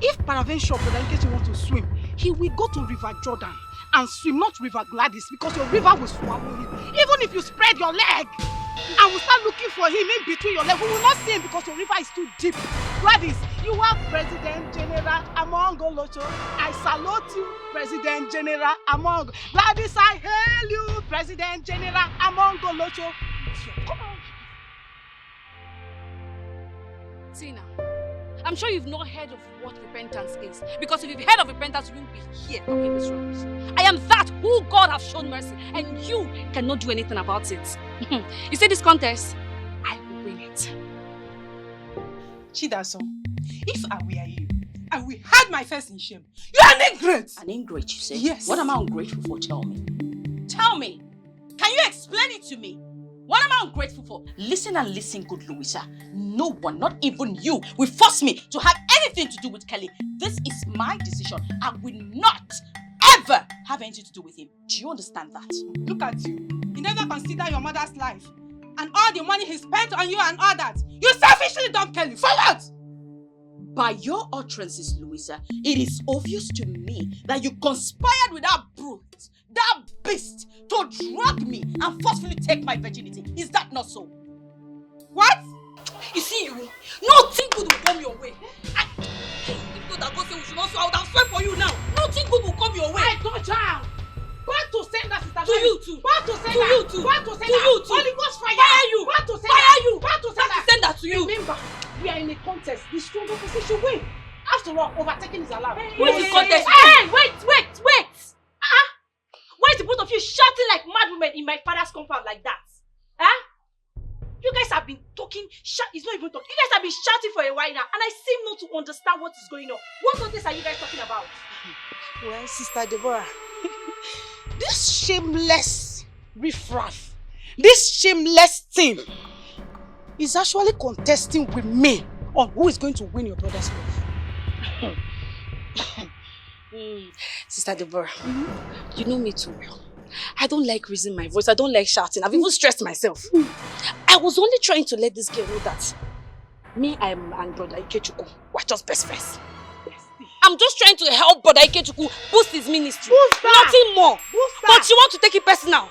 if peradventure Brother Ikechi wants to swim, he will go to River Jordan and swim, not River Gladys, because your river will swallow him. Even if you spread your leg and we start looking for him in between your legs, we will not see him because your river is too deep. Gladys, you are President General among Olocho. I salute you, President General among. Gladys, I hail you, President General among Olocho. Tina, I'm sure you've not heard of what repentance is. Because if you've heard of repentance, you won't be here talking this rubbish. I am that who God has shown mercy, and you cannot do anything about it. You see this contest? I will win it. Chidaso, if I were you, I will hide my face in shame. You are an ingrate! An ingrate, you say? Yes. What am I ungrateful for? Tell me. Tell me. Can you explain it to me? What am I ungrateful for? Listen and listen, good Louisa. No one, not even you, will force me to have anything to do with Kelly. This is my decision. I will not ever have anything to do with him. Do you understand that? Look at you. You never consider your mother's life. And all the money he spent on you and all that. You selfishly dumped Kelly. For what? By your utterances, Louisa, it is obvious to me that you conspired with that brute, that beast, to drug me and forcefully take my virginity. Is that not so? What? You see you, nothing good will come your way. If God had God say we should not swear, I would have swear for you now. Nothing good will come your way. I don't child. Back to send us, sister. To you too. Back to send To you too. Back to send To you too. Holy Ghost fire. Fire you. Back to send Fire you. Back to send Send that to you. Remember, we are in a contest. The stronger person should win. After all, overtaking is allowed. Who is the contest? Hey, wait. Why is the both of you shouting like mad women in my father's compound like that? Huh? You guys have been talking, it's not even talking. You guys have been shouting for a while now, and I seem not to understand what is going on. What contest are you guys talking about? Well, Sister Deborah, this shameless riffraff, this shameless thing is actually contesting with me on who is going to win your brother's love. Sister Deborah, you know me too well. I don't like raising my voice. I don't like shouting. I've even stressed myself. I was only trying to let this girl know that me and Brother Ikechukwu were just best friends. I'm just trying to help Brother Ikechukwu boost his ministry. Nothing more. But she wants to take it personal.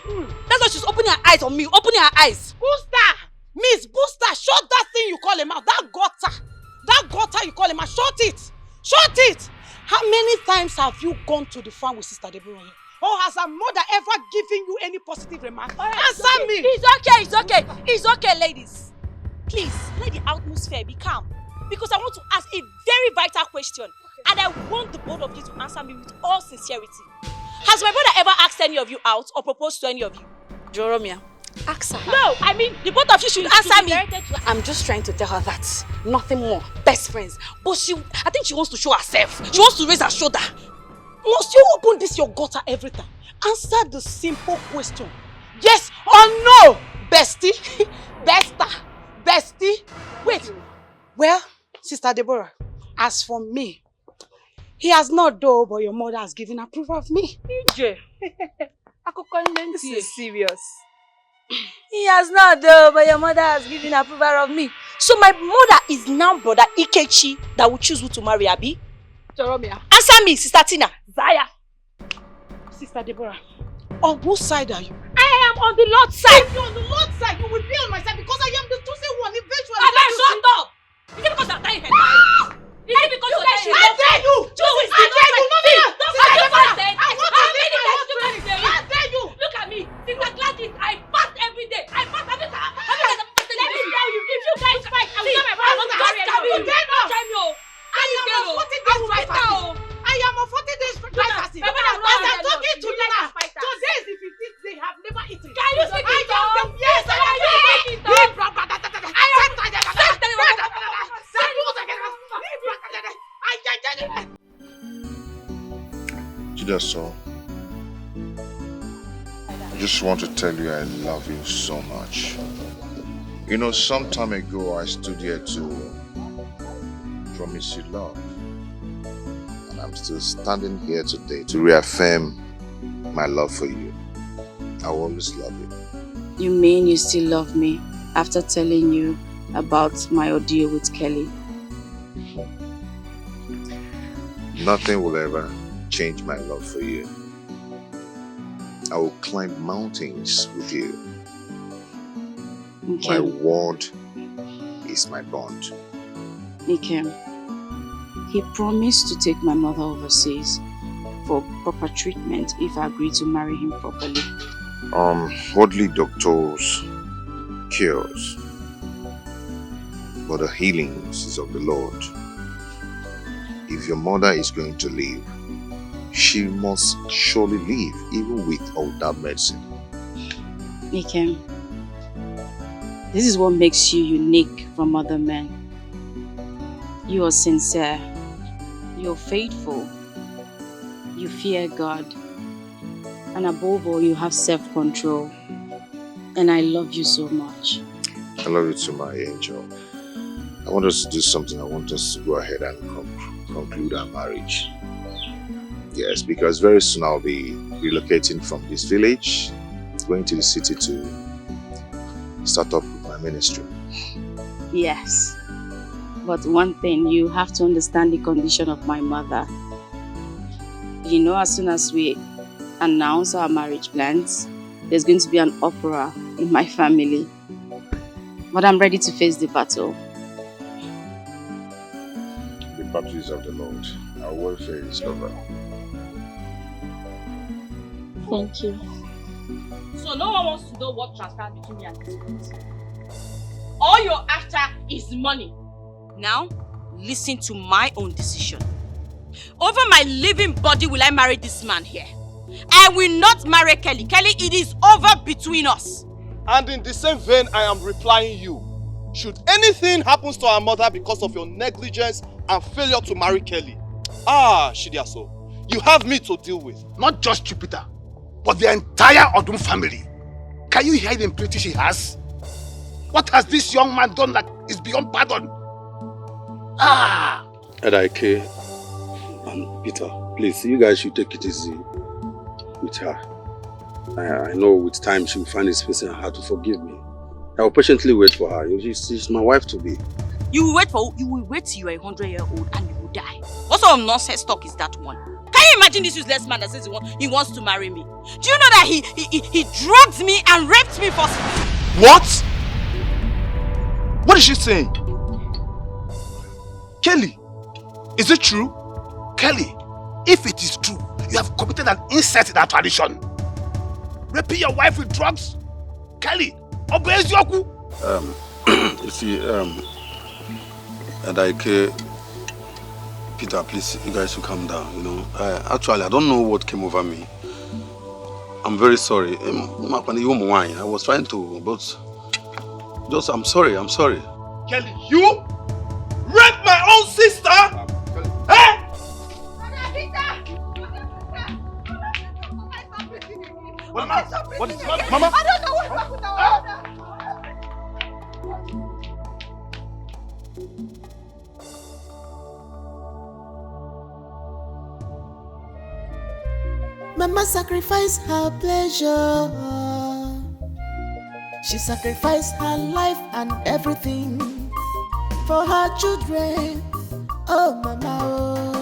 That's why she's opening her eyes on me. Opening her eyes. Booster! Miss Booster, shut that thing you call him out. That gutter you call him out. Shut it! Shut it! How many times have you gone to the farm with Sister Deborah? Or has her mother ever given you any positive remark? Answer me! It's okay, ladies. Please, let the atmosphere be calm. Because I want to ask a very vital question. And I want the both of you to answer me with all sincerity. Has my brother ever asked any of you out or proposed to any of you? Jeromia, ask her. No, I mean, the both of you should answer me. I'm just trying to tell her that. Nothing more. Best friends. But I think she wants to show herself. She wants to raise her shoulder. Must you open this your gutter every time? Answer the simple question. Yes or no, bestie? Bestie? Wait. Well, Sister Deborah, as for me, he has not though, but your mother has given approval of me. EJ. This is serious. He has not though, but your mother has given approval of me. So my mother is now Brother Ikechi that will choose who to marry, Abi. Jeromia. Answer me, Sister Tina. Zaya. Sister Deborah, on whose side are you? I am on the Lord's side. If you're on the Lord's side, you will be on my side because I am the chosen one eventually. Shut up! Is it because I'm dying here? Is it because you're dying here? I dare you! Who is the dare you! I want to live my husband. I dare you! Look at me. Sister Gladys, I fast every day. I fast every time. Let me tell you, if you guys fight, I will tell my brother to marry you. I am on 40 days dry fasting. As I'm talking to you now, today is the 15th day. Have never eaten. Can you speak it up? Yes, I can. Chidaso, I just want to tell you I love you so much. You know, some time ago I stood here to promise you love. And I'm still standing here today to reaffirm my love for you. I will always love you. You mean you still love me after telling you about my ordeal with Kelly? Nothing will ever change my love for you. I will climb mountains with you. Okay. My word is my bond. Micheal, he promised to take my mother overseas for proper treatment if I agree to marry him properly. Worldly doctors cures, but the healings is of the Lord. If your mother is going to live, she must surely live, even with or without medicine. Micheal, this is what makes you unique from other men. You are sincere, you are faithful, you fear God, and above all, you have self-control. And I love you so much. I love you too, my angel. I want us to do something. I want us to go ahead and conclude our marriage. Yes, because very soon I'll be relocating from this village, going to the city to start up with my ministry. Yes. But one thing, you have to understand the condition of my mother. You know, as soon as we announce our marriage plans, there's going to be an opera in my family. But I'm ready to face the battle. The battle is of the Lord. Our warfare is over. Thank you. So no one wants to know what transpired between me and this girl. All you're after is money. Now, listen to my own decision. Over my living body will I marry this man here. I will not marry Kelly. Kelly, it is over between us. And in the same vein, I am replying you. Should anything happen to our mother because of your negligence and failure to marry Kelly, Shidiaso, you have me to deal with. Not just Jupiter, but the entire Odum family. Can you hear the impunity she has? What has this young man done that is beyond pardon? Dikeh and Peter, please, you guys should take it easy with her. I know with time she will find it space in her heart to forgive me. I will patiently wait for her. She's my wife to be. You will wait till you are 100-year-old and you will die. What sort of nonsense talk is that one? Can you imagine this useless man that says he wants to marry me? Do you know that he drugged me and raped me for... What? What is she saying? Kelly, is it true? Kelly, if it is true, you have committed an incest in our tradition. Raping your wife with drugs? Kelly, obey Yoku. You see, Dikeh, Peter, please, you guys should calm down, you know. Actually, I don't know what came over me. I'm very sorry. I was trying to, but just, I'm sorry. Kelly, you raped my own sister? Eh? What is Mama? I don't know what happened now. Mama sacrificed her pleasure. She sacrificed her life and everything for her children. Oh, Mama, oh.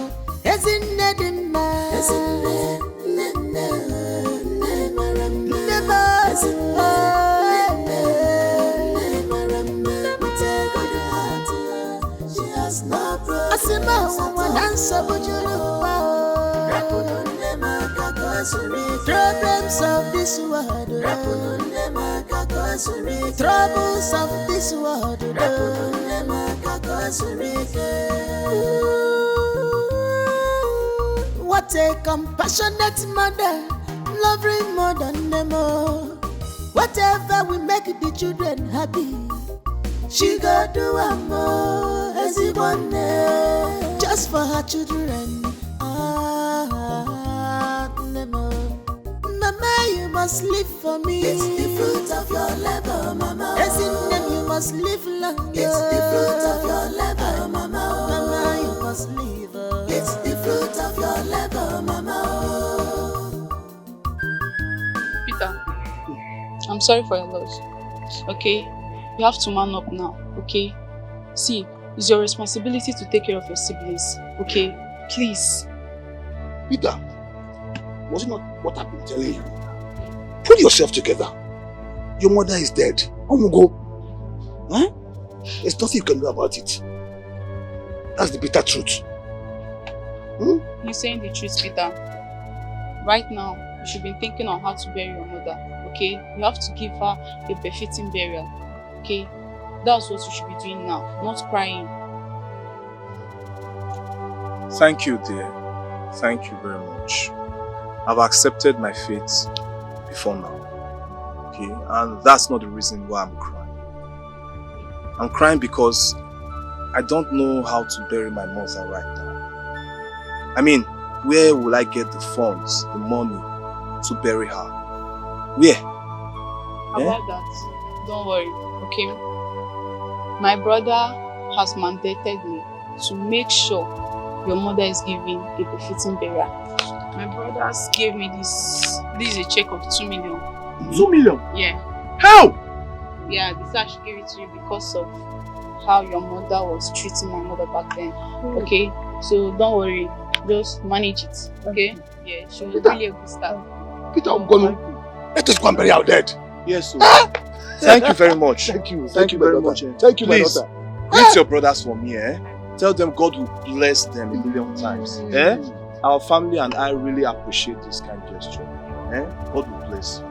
Problems of this world, troubles of this world. What a compassionate mother, loving more than them all. Whatever we make the children happy, she go do a more as he want just for her children. Mama, you must live for me. It's the fruit of your labor, Mama. As in them, you must live long. It's the fruit of your labor, mama. Mama, you must live. It's the fruit of your labor, mama. Peter, I'm sorry for your loss. Okay? You have to man up now. Okay? See, it's your responsibility to take care of your siblings. Okay? Please. Peter, was it not what I've been telling you? Put yourself together. Your mother is dead. Go. Huh? There's nothing you can do about it. That's the bitter truth. You're saying the truth, Peter. Right now, you should be thinking on how to bury your mother. Okay? You have to give her a befitting burial. Okay? That's what you should be doing now, not crying. Thank you, dear. Thank you very much. I've accepted my fate before now. Okay? And that's not the reason why I'm crying. I'm crying because I don't know how to bury my mother right now. I mean, where will I get the funds, the money to bury her? Where? About that, don't worry, okay? My brother has mandated me to make sure your mother is given a befitting burial. My brothers gave me this is a check of 2 million. 2 million? Yeah. How? Yeah, this I should give it to you because of how your mother was treating my mother back then. Okay? So don't worry, just manage it. Okay? Yeah, she was really a good staff. Peter, I'm gonna let us go and bury our dead. Yes, sir. Thank you very much. Thank you. Thank you very much. Thank you, my Please, daughter. greet your brothers for me, eh? Tell them God will bless them a million times. Eh? Our family and I really appreciate this kind gesture. Eh? God will bless you.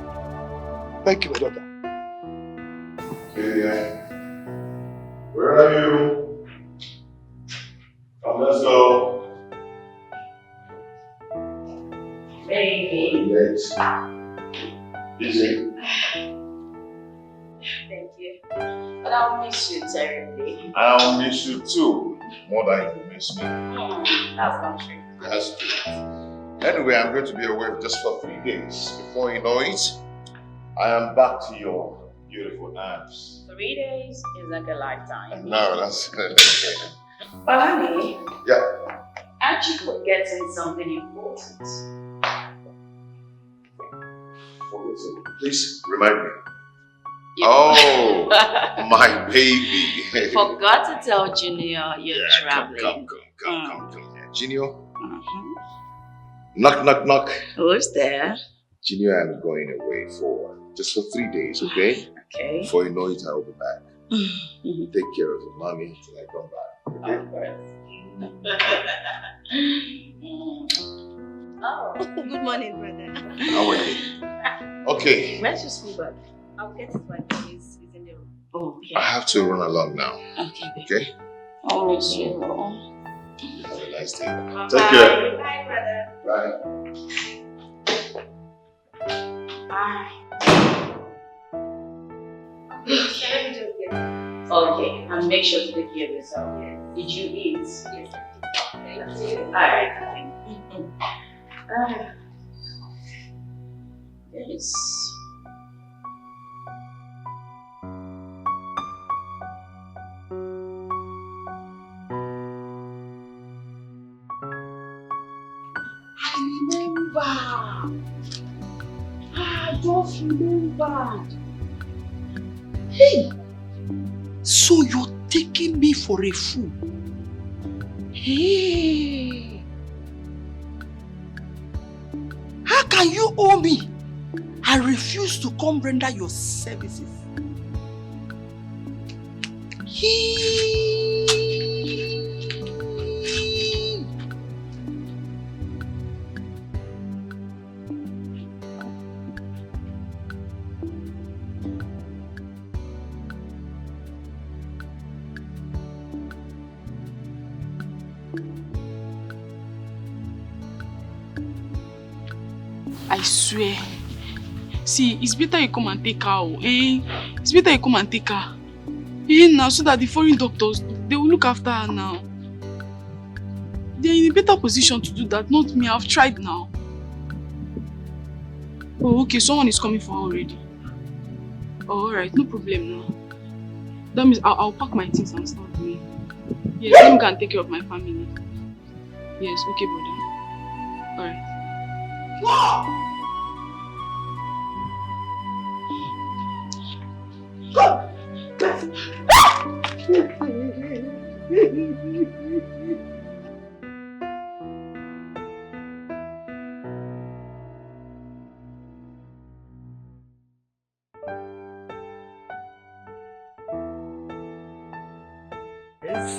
Thank you, my daughter. Vivian, where are you? Come, let's go. Baby. Let's. Easy. Thank you. But I'll miss you terribly. I'll miss you too. More than you miss me. That's not true. That's true. Anyway, I'm going to be away just for 3 days. Before you know it, I am back to your beautiful arms. 3 days is like a lifetime. No, that's But honey, yeah. aren't you forgetting something important? Please remind me. Oh, my baby. Forgot to tell Junior you're traveling. Come here. Junior. Knock, knock, knock. Who's there? Junior, I'm going away for just for 3 days, okay? Okay. Before you know it, I'll be back. Take care of your mommy till I come back, okay? Oh, good morning, brother. How are you? Okay. Where's your school bag? I'll get it when it's in the room. Oh, okay. I have to run along now. Okay. Okay? I'll miss you. Have a nice day. Bye. Take care. Bye, brother. Bye. Bye. Okay, and make sure to take care of yourself. Yes. Did you eat? Yes, I did. Thank you. Alright. Yes. I just remembered. Hey! So you're taking me for a fool? Hey! How can you owe me? I refuse to come render your services. I swear. See, it's better you come and take her, eh? It's better you come and take her. Eh, now, so that the foreign doctors, they will look after her now. They're in a better position to do that, not me. I've tried now. Oh, okay, someone is coming for her already. Oh, alright, no problem now. That means I'll pack my things and start doing. Yes, let me go and take care of my family. Yes, okay, brother. Alright.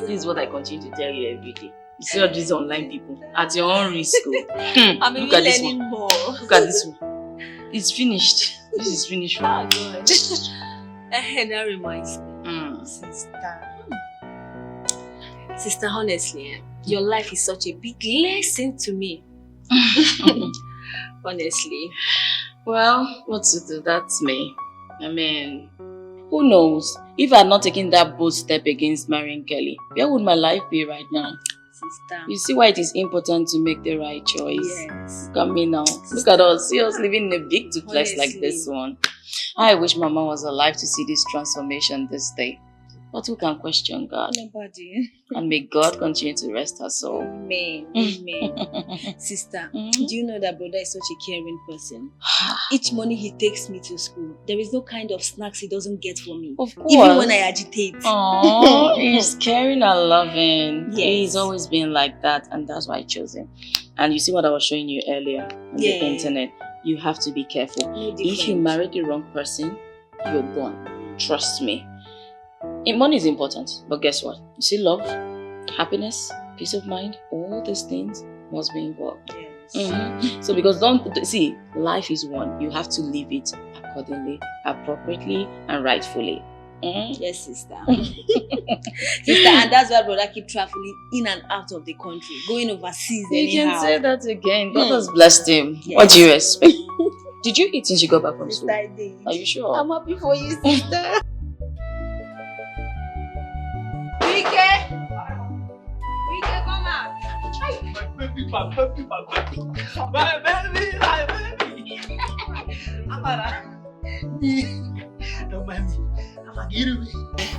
This is what I continue to tell you every day. You see all these online people at your own risk. I'm Look at this learning one. more. Look at this one. It's finished. This is finished. Oh, God. That reminds me. Sister, honestly, your life is such a big lesson to me. Honestly. Well, what to do? That's me. I mean, who knows? If I had not taken that bold step against marrying Kelly, where would my life be right now? Sister. You see why it is important to make the right choice. Yes. Look at me now. Look at us. See us living in a big duplex like this one. I wish Mama was alive to see this transformation this day. But who can question God? Nobody. And may God continue to rest her soul. Amen. Amen. Sister, do you know that brother is such a caring person? Each morning he takes me to school. There is no kind of snacks he doesn't get for me. Of course. Even when I agitate. Oh, he's caring and loving. Yes. He's always been like that, and that's why I chose him. And you see what I was showing you earlier on the internet. You have to be careful. If you marry the wrong person, you're gone. Trust me. Money is important, but guess what? You see, love, happiness, peace of mind, all these things must be involved. Yes. So because life is one. You have to live it accordingly, appropriately, and rightfully. Yes, sister. Sister, and that's why brother keep traveling in and out of the country, going overseas You anyhow. can say that again. God has blessed him. Yes. What do you expect? Did you eat since you got back from school? Sister, I did. Are you sure? I'm happy for you, sister. Dikeh! Dikeh, come out. My baby. Amara. Don't mind me.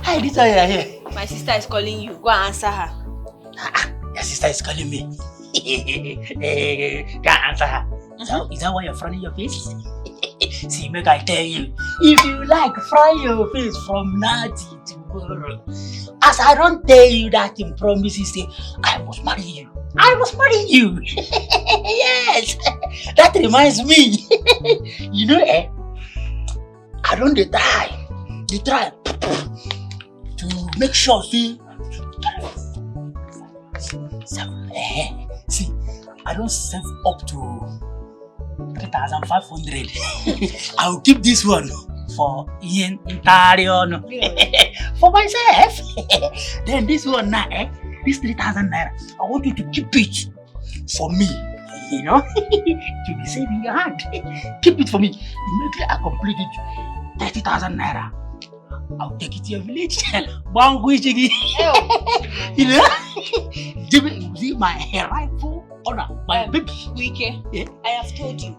Hi, this is here. My sister is calling you. Go and answer her. Your sister is calling me. Can't answer her. Is that why you're frowning your face? See, make I tell you, if you like fry your face from now till tomorrow, as I don't tell you that in promises, say, I must marry you. I must marry you. Yes, that reminds me. You know, I don't try to make sure, see, I don't save up to 3,500. I will keep this one for Ian Intarion. For myself. Then this one now, this 3,000 naira, I want you to keep it for me. You know, to be safe in your hand. Keep it for me. Immediately I complete it, 30,000 naira. I'll take it to your village. You know, see my rightful honor, my baby. Dikeh, I have told you,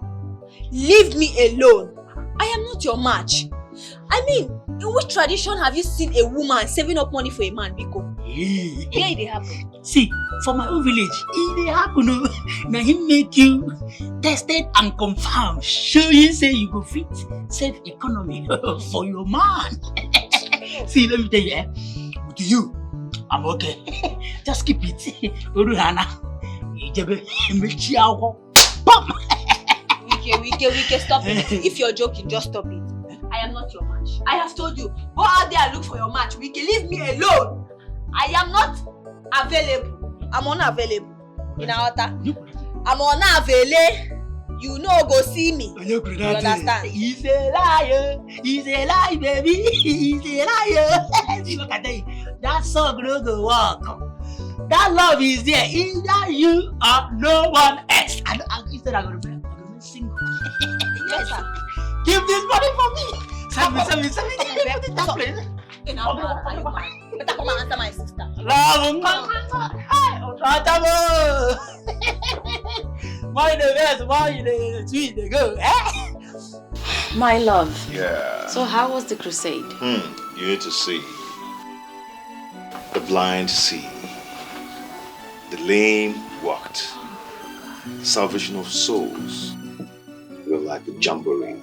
leave me alone. I am not your match. I mean, in which tradition have you seen a woman saving up money for a man, Biko? Where did it happen? See, for my own village, it happen. Now he make you tested and confirmed. Show you say you go fit save economy for your man. See, let me tell you, with you, I'm okay. Just keep it. Uruhana. Micheal, stop it. If you're joking, just stop it. I am not your match. I have told you, go out there and look for your match. Leave me alone. I am not available. I'm unavailable. In our I'm unavailable. You know, go see me. You understand? He's a liar. He's a lie, baby. He's a liar. See, look at that. That song no go work. That love is there. Either you or no one else. And instead I'm gonna be single. Yes, sir. Give this money for me. Send me. Put it that place. Better come and answer my sister. My love. Yeah. So how was the crusade? You need to see. The blind see. The lame walked. Salvation of souls. We were like a jamboree.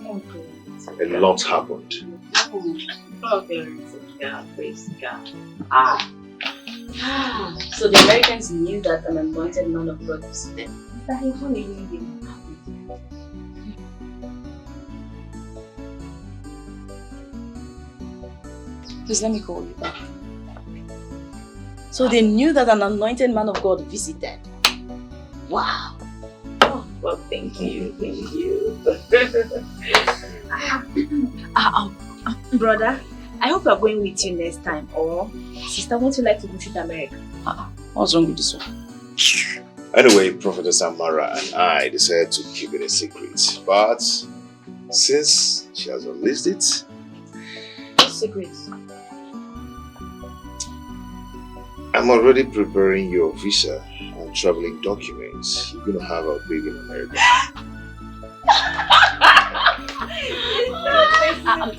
A lot happened. Oh, glory to God, praise God. So the Americans knew that an anointed man of God was there. That he won't even give them. Please let me call you back. So they knew that an anointed man of God visited. Wow. Oh, well, thank you. Thank you. Brother, I hope you're going with you next time. Or, sister, won't you like to visit America? What's wrong with this one? Anyway, Prophetess Amara and I decided to keep it a secret. But since she has released it... What secret? I'm already preparing your visa and traveling documents. You're gonna have a baby in America.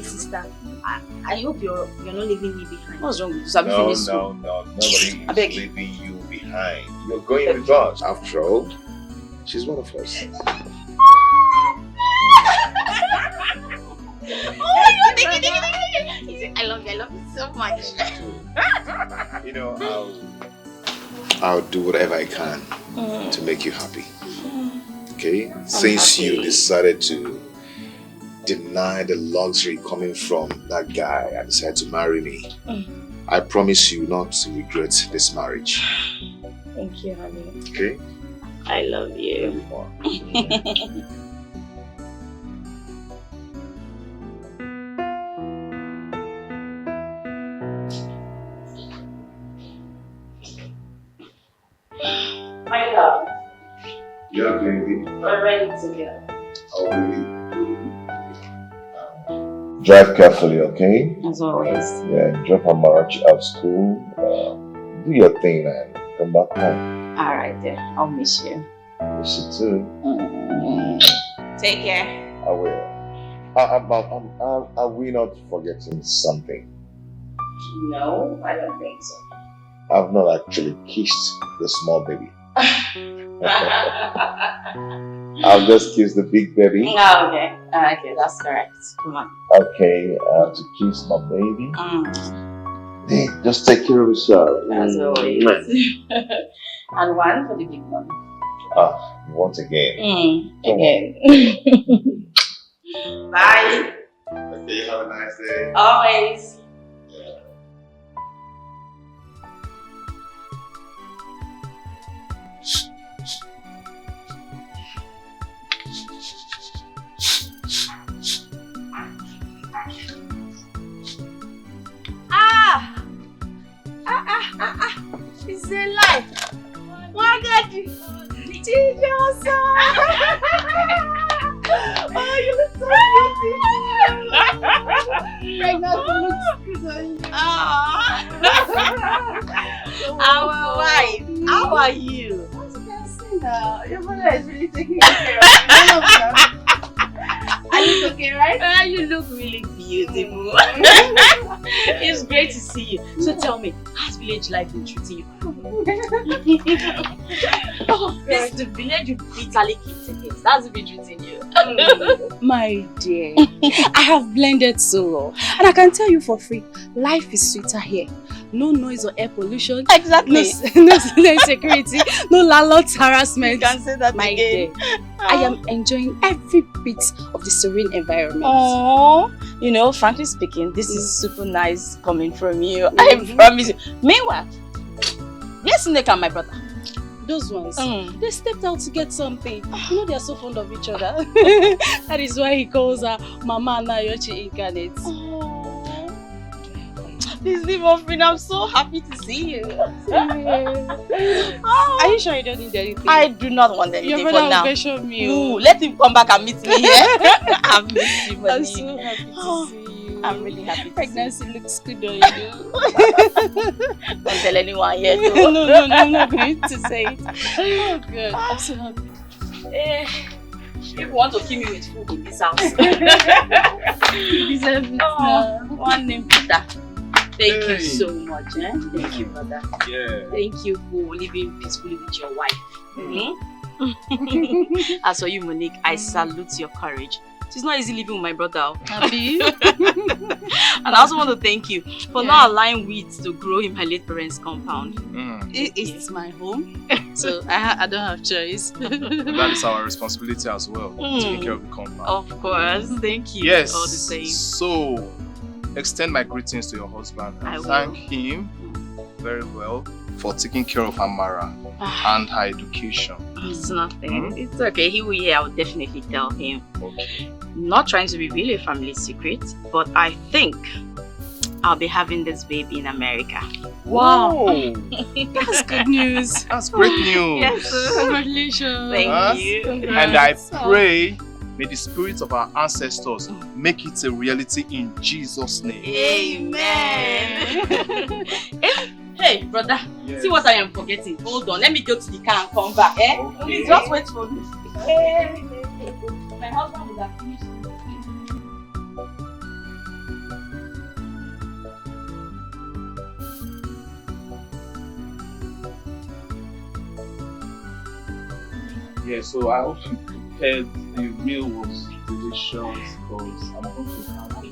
Sister, I hope you're not leaving me behind. What's wrong with you? No, nobody is leaving you behind. You're going with us. After all, she's one of us. Oh my God, thank you. I love you so much. You know, I'll do whatever I can to make you happy. Okay? Since you decided to deny the luxury coming from that guy and decided to marry me, I promise you not to regret this marriage. Thank you, honey. Okay? I love you. My love. Yeah, baby. We're ready to go. I'll be. Drive carefully, okay? As always. Yeah, drop Amarachi out of school. Do your thing and come back home. Alright then, I'll miss you. Miss you too. Take care. I will. Are we not forgetting something? No, I don't think so. I've not actually kissed the small baby. I'll just kiss the big baby. Oh, okay. Okay, that's correct. Come on. Okay, to kiss my baby. Hey, just take care of yourself. As always. And one for the big one. Once again. Again. Bye. Okay, have a nice day. Always. It's a lie. My God. Jesus. Oh, you look so beautiful. Pregnancy looks good on you. Our wife. How are you? As you can see now, your mother is really taking care of you. I look okay, right? You look really beautiful. It's great to see you. So tell me, how's village life been treating you? This is the village you bitterly kicked against. How's it been treating you? My dear, I have blended so well. And I can tell you for free, life is sweeter here. No noise or air pollution. Exactly. No insecurity. No landlord's harassment. You can say that my again. Dear, I am enjoying every bit of the serene environment. Oh, you know, frankly speaking, this is super nice coming from you. I promise you. Meanwhile, yes, Nick and my brother. Those ones, they stepped out to get something. You know, they are so fond of each other. That is why he calls her Mama Nayochi Incarnate. This is Muffin, I'm so happy to see you. Are you sure you don't need anything? I do not want anything Your for now. brother will pressure me. Ooh, let him come back and meet me here. I'm missing you, I'm so happy to see you. I'm really happy. Pregnancy looks good on you. Don't tell anyone yet. No, I'm not going to say it. Oh, good. I'm so happy. If you want to kill me with food in this house. You deserve it now. One name Peter. Thank you so much. Thank you, brother. Yeah. Thank you for living peacefully with your wife. As for you, Monique, I salute your courage. It's not easy living with my brother. Happy? And I also want to thank you for not allowing weeds to grow in my late parents' compound. It's my home, so I don't have choice. That is our responsibility as well, taking care of the compound. Of course, thank you. Yes. All the same. So, extend my greetings to your husband and thank him very well for taking care of Amara and her education. It's nothing. It's okay. He will hear. I'll definitely tell him. Okay. Not trying to reveal a family secret, but I think I'll be having this baby in America. Wow! That's good news. That's great news. Yes, sir. Congratulations. Thank you. And I pray, may the spirits of our ancestors make it a reality in Jesus' name. Amen. Hey, brother, see what I am forgetting. Hold on, let me go to the car and come back. Okay. Please just wait for me. Hey. My husband will have finished. Yeah, so I hope you prepared the meal was delicious because I'm going to have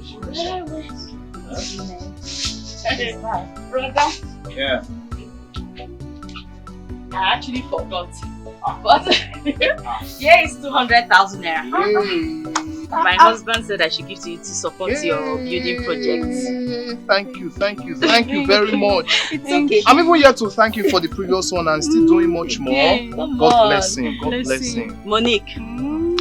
it. Brother. Yeah. I actually forgot. But yeah, it's 200,000 naira. My husband said I should give to you to support your building projects. Thank you very much. It's okay. I'm even here to thank you for the previous one and still doing much more. God bless him. God bless him. Monique.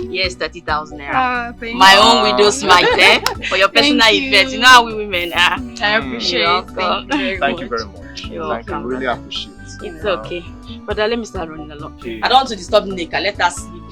Yes, 30,000 naira. Thank My you. own widow's mite, for your personal effects. You know how we women are. I appreciate it. Thank you very much. You're Thank you. welcome. Really appreciate it. It's okay. But let me start running along. I don't want to disturb Nika. Let us sleep.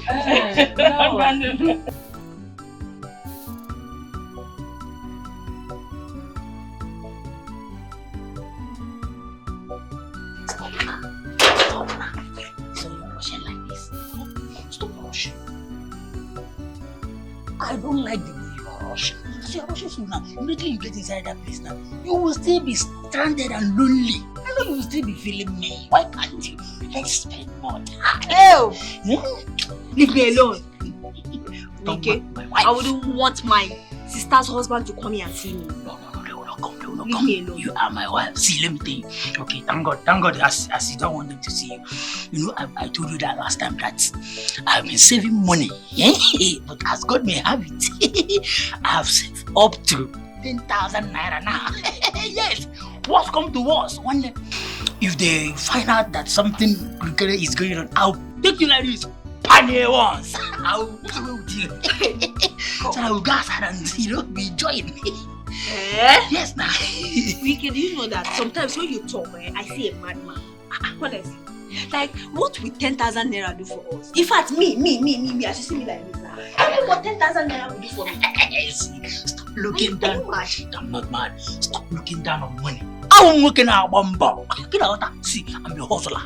I don't like the way you are rushing. Because you are rushing so now. Immediately you get inside that place now, you will still be stranded and lonely. I know you will still be feeling me. Why can't you? Let's spend more time. Ew! Leave me alone. Okay? I wouldn't want my sister's husband to come here and see me. No, come. Leave me alone. You are my wife. See, let me tell you. Okay, thank God, as you don't want them to see you. You know, I told you that last time that I've been saving money. But as God may have it, I have saved up to 10,000 naira now. Yes, what's come to us? One day, if they find out that something is going on, I'll take you like this. Panier once. I'll do you. So I will go outside and, be enjoying. Yes, now. Wicked, you know that sometimes when you talk, I see a madman. Honestly. Like, what will 10,000 naira do for us? In fact, me, as you see me like this now. I know what 10,000 naira will do for me. See, stop looking down. I'm not mad. Stop looking down on money. I'm looking at Bamba. See, I'm your hustler.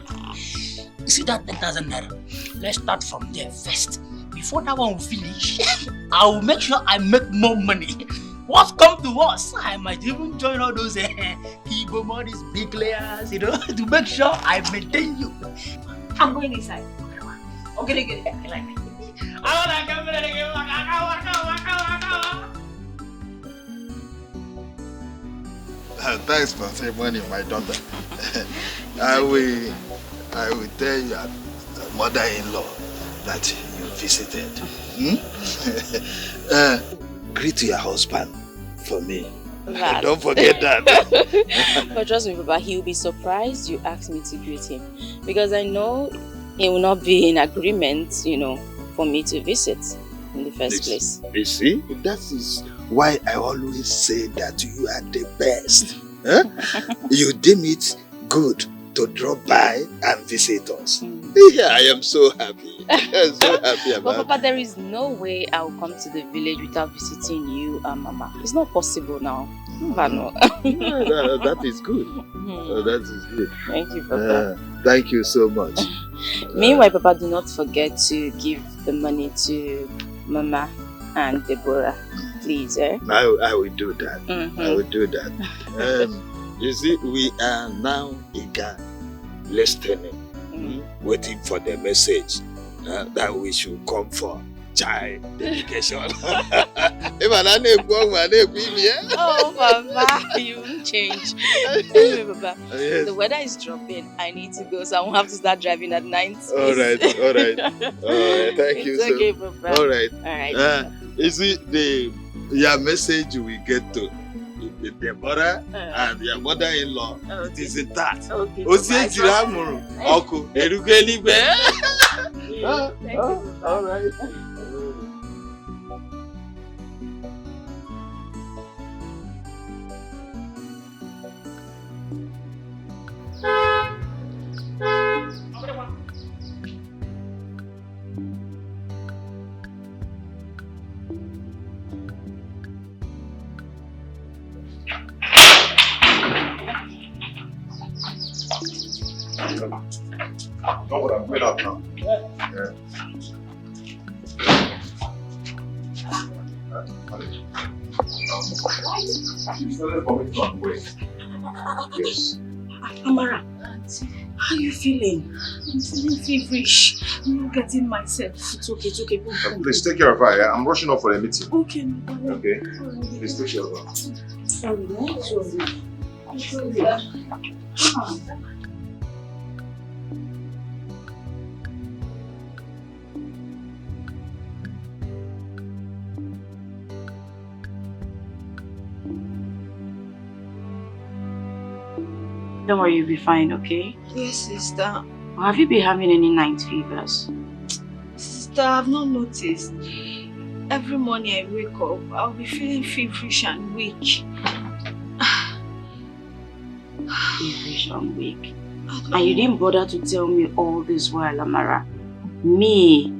You see that 10,000 naira? Let's start from there first. Before that one will finish, I will make sure I make more money. What's come to us? I might even join all those Igbo money's big layers, to make sure I maintain you. I'm going inside. Okay, get it. I like it. Thanks for saving money, my daughter. I will tell your mother-in-law that you visited. Greet your husband for me. Don't forget that. But trust me, Papa, he'll be surprised you asked me to greet him. Because I know he will not be in agreement, for me to visit in the first place. You see, that is why I always say that you are the best. Huh? You deem it good to drop by and visit us. Yeah, I am so happy. I'm so happy about But Papa, there is no way I'll come to the village without visiting you and Mama. It's not possible now. No. That is good. That is good. Thank you, Papa. Thank you so much. Meanwhile, Papa, do not forget to give the money to Mama and Deborah. Please, I will do that. I will do that. You see, we are now eager, listening, waiting for the message that we should come for child dedication. Oh, Baba, you won't change. Anyway, Baba, Yes. the weather is dropping. I need to go, so I won't have to start driving at night. All right. Thank you. It's okay, So, Baba. all right. All right. You see, your message we get to the mother and your mother-in-law. It is intact. Okay. All right. Know what I'm going out now. Yeah. You started coming to my way. Yes. Amara, how are you feeling? I'm feeling feverish. I'm not getting myself. It's okay, it's okay. Please take care of her. Yeah? I'm rushing off for a meeting. Okay, no problem. Okay. Please take care of her. Sorry, no? Sorry. Don't worry, you'll be fine, okay? Yes, sister. Have you been having any night fevers? Sister, I've not noticed. Every morning I wake up, I'll be feeling feverish and weak. Feverish and weak? And you didn't bother to tell me all this while, Amara. Me,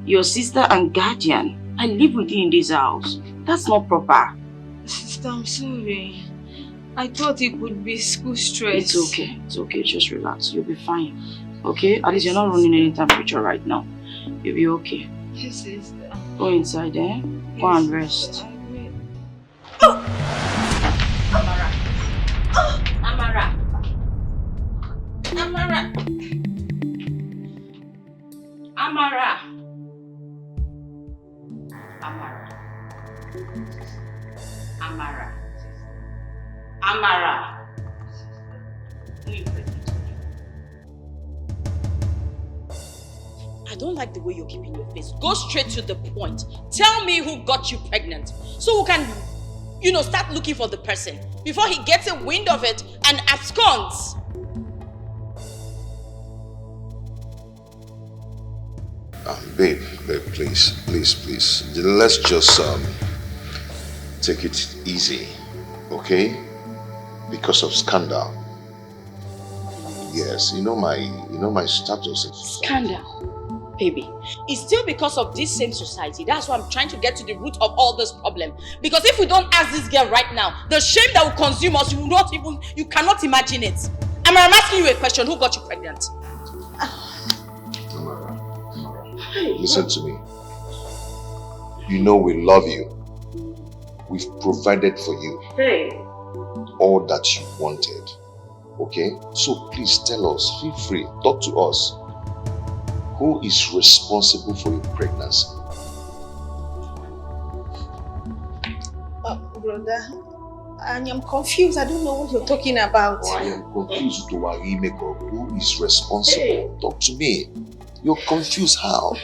your sister and guardian, I live with you in this house. That's not proper. Sister, I'm sorry. I thought it would be school stress. It's okay. Just relax. You'll be fine. Okay? At least you're not running any temperature right now. You'll be okay. Yes, sister. Go inside, eh? Go and rest. Amara. Amara. Amara. Amara. Amara. Amara. Amara. I don't like the way you're keeping your face. Go straight to the point. Tell me who got you pregnant so we can, start looking for the person before he gets a wind of it and absconds. Babe, please. Let's just take it easy, okay? Because of scandal. Yes, you know my status. Scandal, baby. It's still because of this same society. That's why I'm trying to get to the root of all this problem. Because if we don't ask this girl right now, the shame that will consume us, you cannot imagine it. I'm asking you a question. Who got you pregnant? Listen to me. You know we love you. We've provided for you all that you wanted. Okay? So please tell us, feel free, talk to us. Who is responsible for your pregnancy? Brother, I am confused. I don't know what you're talking about. I am confused to who is responsible. Talk to me. You're confused how?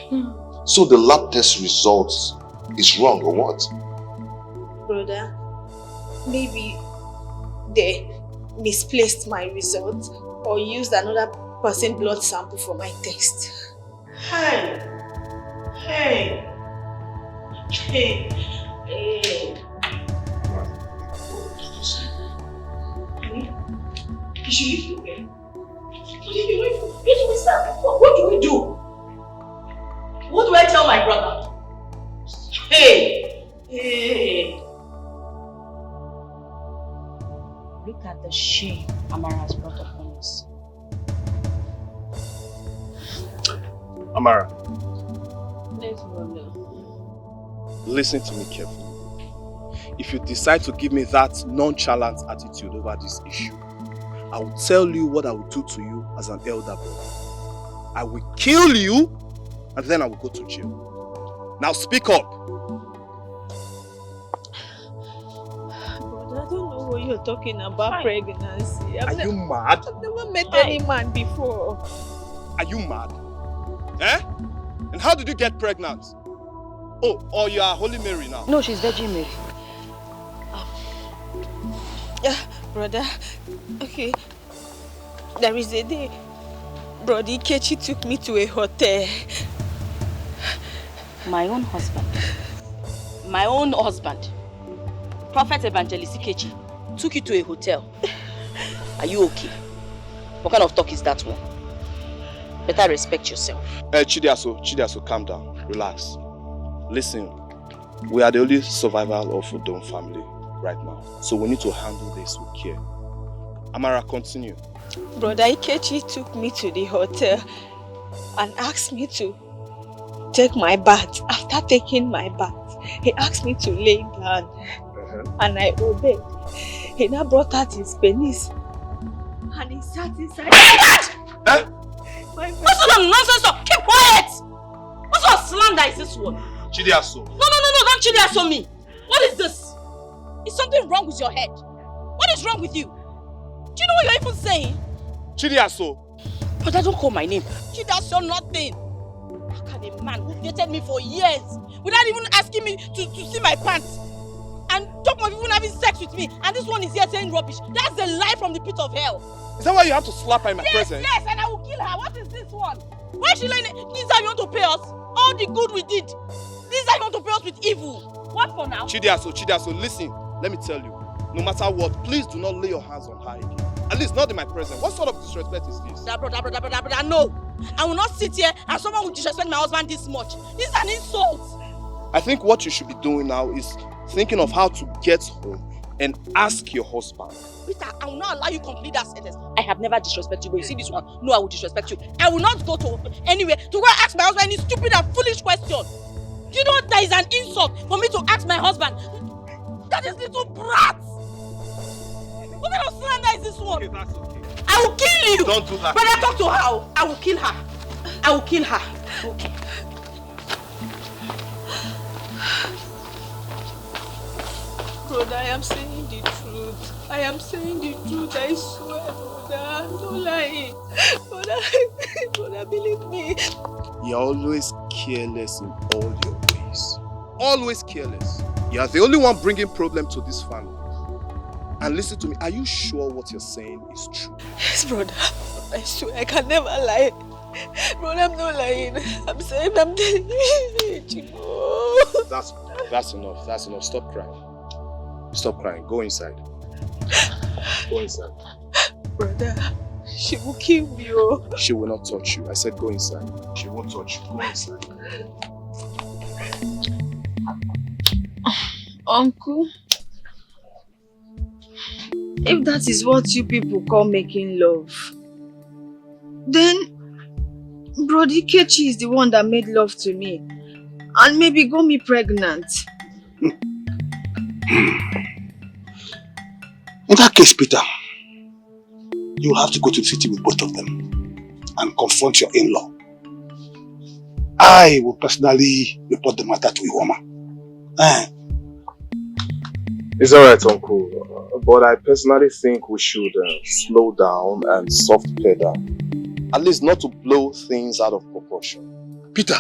So the lab test results is wrong or what? Brother, maybe they misplaced my result or used another person's blood sample for my test. Hey. You should leave the way. What do we do? What do I tell my brother? Hey. Look at the shame Amara has brought upon us. Amara, Yes, brother. listen to me carefully. if you decide to give me that nonchalant attitude over this issue, I will tell you what I will do to you as an elder brother. I will kill you and then I will go to jail. Now speak up. Brother, I don't know what you're talking about pregnancy. Are you mad? I've never met any man before. Are you mad? Eh? And how did you get pregnant? Oh, or you are Holy Mary now? No, she's Virgin Mary. Brother, okay. There is a day, Brother Ikechi took me to a hotel. My own husband. My own husband. Prophet Evangelist Ikechi took you to a hotel. Are you okay? What kind of talk is that one? Better respect yourself. Chidiaso, calm down. Relax. Listen, we are the only survival of Udon family right now. So we need to handle this with care. Amara, continue. Brother Ikechi took me to the hotel and asked me to take my bath. After taking my bath, he asked me to lay down. And I obeyed. He now brought out his penis and he sat inside. What sort of nonsense? Keep quiet! What sort of slander is this one? Chidiaso. No, don't Chidiaso me. What is this? Is something wrong with your head? What is wrong with you? Do you know what you're even saying? Chidiaso. But I don't call my name. Chidiaso nothing. How can a man who dated me for years without even asking me to see my pants and talk of even having sex with me, and this one is here saying rubbish? That's a lie from the pit of hell. Is that why you have to slap her in my presence? Yes, and I will kill her. What is this one? Why is she laying it? This is how you want to pay us? All the good we did. This is how you want to pay us with evil. What for now? Chidiaso, listen. Let me tell you. No matter what, please do not lay your hands on her again. At least not in my presence. What sort of disrespect is this? Brother, no. I will not sit here and someone will disrespect my husband this much. This is an insult. I think what you should be doing now is thinking of how to get home and ask your husband. Peter, I will not allow you complete that sentence. I have never disrespected you, but you see this one? No, I will disrespect you. I will not go to anywhere to go and ask my husband any stupid and foolish question. Do you know that is an insult for me to ask my husband? That is little brat. What kind of slander is this one? Okay, that's okay. I will kill you. Don't do that. But I talk to her. I will kill her. I will kill her. Okay. Brother, I am saying the truth. I am saying the truth. I swear, brother. I'm not lying. Brother, believe me. You're always careless in all your ways. Always careless. You are the only one bringing problem to this family. And listen to me, are you sure what you're saying is true? Yes, brother. I swear I can never lie. Brother, I'm not lying. I'm saying I'm telling you. That's enough. That's enough. Stop crying. Stop crying. Go inside. Go inside. Brother, she will kill me. Oh. She will not touch you. I said go inside. She won't touch you. Go inside. Uncle, if that is what you people call making love, then Brother Ikechi is the one that made love to me and maybe got me pregnant. In that case, Peter, you will have to go to the city with both of them and confront your in-law. I will personally report the matter to Iwoma. It's alright, Uncle. But I personally think we should slow down and soft pedal. At least not to blow things out of proportion. Peter,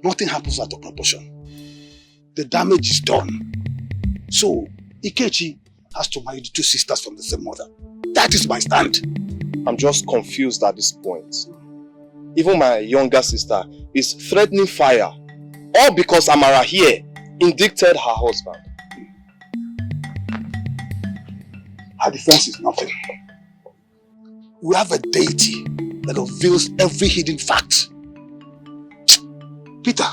nothing happens out of proportion. The damage is done. So, Ikechi has to marry the two sisters from the same mother. That is my stand. I'm just confused at this point. Even my younger sister is threatening fire. All because Amara here indicted her husband. Her defense is nothing. We have a deity that reveals every hidden fact. Peter,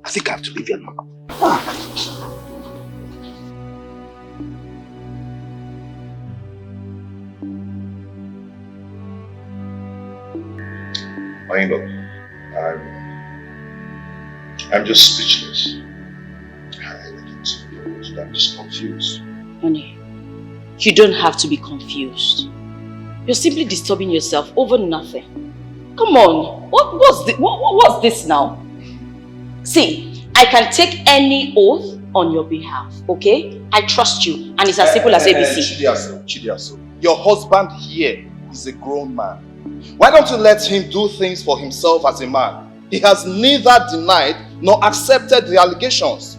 I think I have to leave here now. I know. I'm just speechless. I really need to be honest. I'm just confused. Honey, you don't have to be confused. You're simply disturbing yourself over nothing. Come on, what's this now? See, I can take any oath on your behalf, okay? I trust you, and it's as simple as ABC. Chidiaso, your husband here is a grown man. Why don't you let him do things for himself as a man? He has neither denied nor accepted the allegations.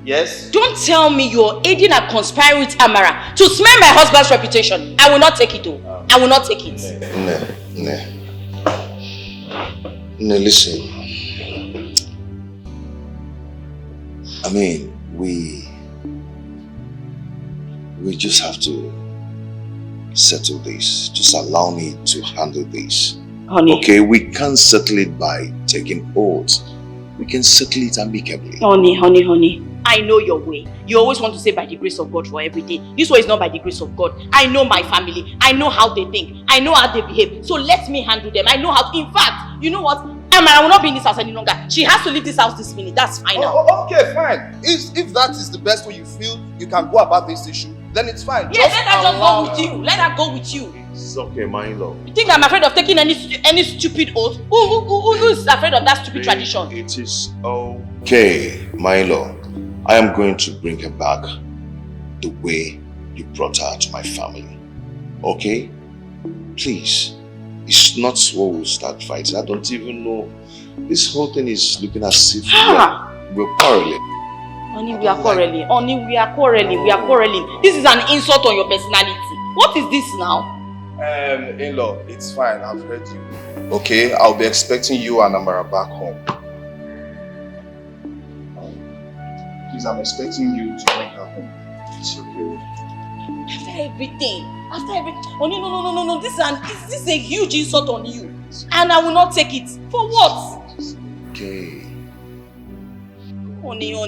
Yes? Don't tell me you're aiding and conspiring with Amara to smear my husband's reputation. I will not take it, though. I will not take it. No, listen. I mean, we just have to settle this. Just allow me to handle this. Honey. Okay, we can't settle it by taking oaths. We can settle it amicably. Honey. I know your way. You always want to say by the grace of God for everything. This way is not by the grace of God. I know my family. I know how they think. I know how they behave. So let me handle them. I know how. In fact, you know what? Amara will not be in this house any longer. She has to leave this house this minute. That's fine now. Okay, fine. If that is the best way you feel you can go about this issue, then it's fine. Yes, let her just go with you. Let her go with you. It's okay, my love. You think I'm afraid of taking any stupid oath? Who is afraid of that stupid tradition? It is okay, my love. I am going to bring her back the way you brought her to my family. Okay? Please. It's not what we'll start fighting. I don't even know. This whole thing is looking as if we're quarreling. Honey, we are quarreling. Honey, we are quarreling. We are quarreling. This is an insult on your personality. What is this now? In-law, it's fine. I've heard you. Okay, I'll be expecting you and Amara back home. Please, I'm expecting you to bring her home. It's okay. After everything. Honey, no. This is a huge insult on you. And I will not take it. For what? Okay. Honey, I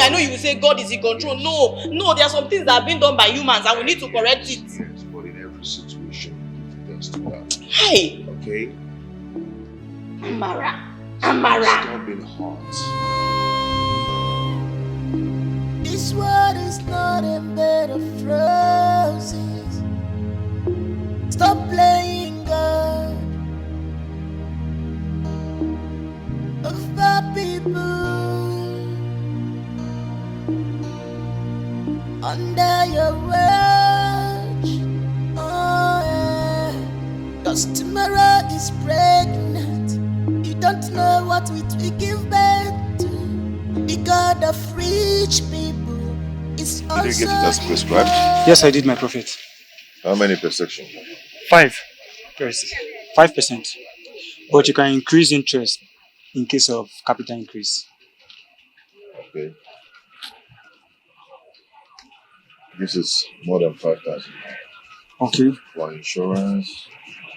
know you will say God is in control. No, there are some things that have been done by humans and we need to correct it. Yes, but in every situation, give thanks to God. Hey! Okay? Amara. Stop being hot. This world is not a bed of roses. Stop playing God over people under your watch. Oh yeah. 'Cause tomorrow is pregnant. You don't know what it will give birth to. The God of rich people is also. Did you get it as prescribed? Yes, I did, my prophet. How many per section? 5%. But you can increase interest in case of capital increase. Okay. This is more than 5,000. Okay. For insurance,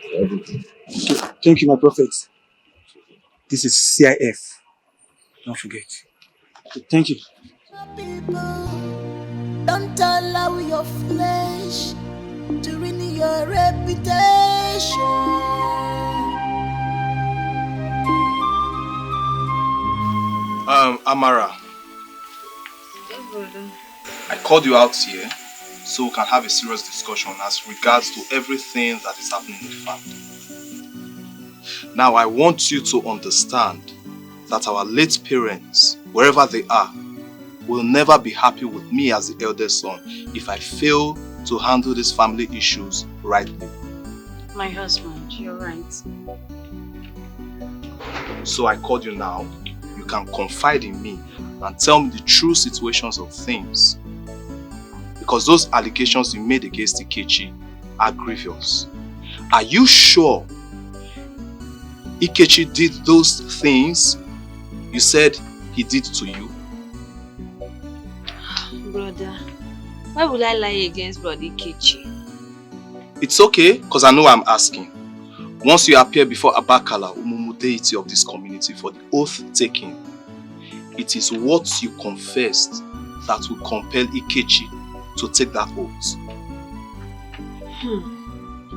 for everything. Okay. Thank you, my prophet. This is CIF. Don't forget. Okay, thank you. Don't allow your flesh to ruin your reputation. Amara. I called you out here so we can have a serious discussion as regards to everything that is happening in the family. Now I want you to understand that our late parents, wherever they are, will never be happy with me as the eldest son if I fail to handle these family issues rightly. My husband, you're right. So I called you now. You can confide in me and tell me the true situations of things. Because those allegations you made against Ikechi are grievous. Are you sure Ikechi did those things you said he did to you? Brother, why would I lie against Brother Ikechi? It's okay, because I know I'm asking. Once you appear before Abakala, Umumu deity of this community, for the oath taking, it is what you confessed that will compel Ikechi to take that oath.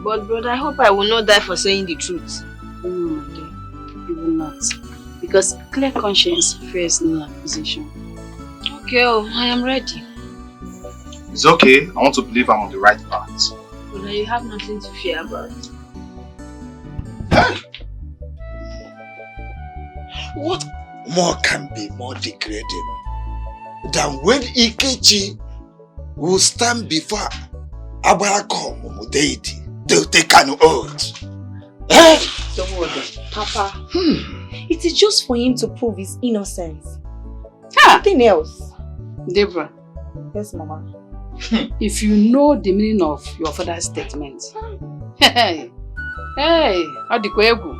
But brother, I hope I will not die for saying the truth. No, my dear, you will not. Because clear conscience fears no accusation. Okay, oh, I am ready. It's okay. I want to believe I'm on the right path. Well, you have nothing to fear about. Hey! What more can be more degrading than when Ikechi will stand before Abarakom deity to take an oath? Eh? Don't worry, Papa. It is just for him to prove his innocence. Nothing else. Deborah. Yes, Mama. If you know the meaning of your father's statement, hey, Dikeh.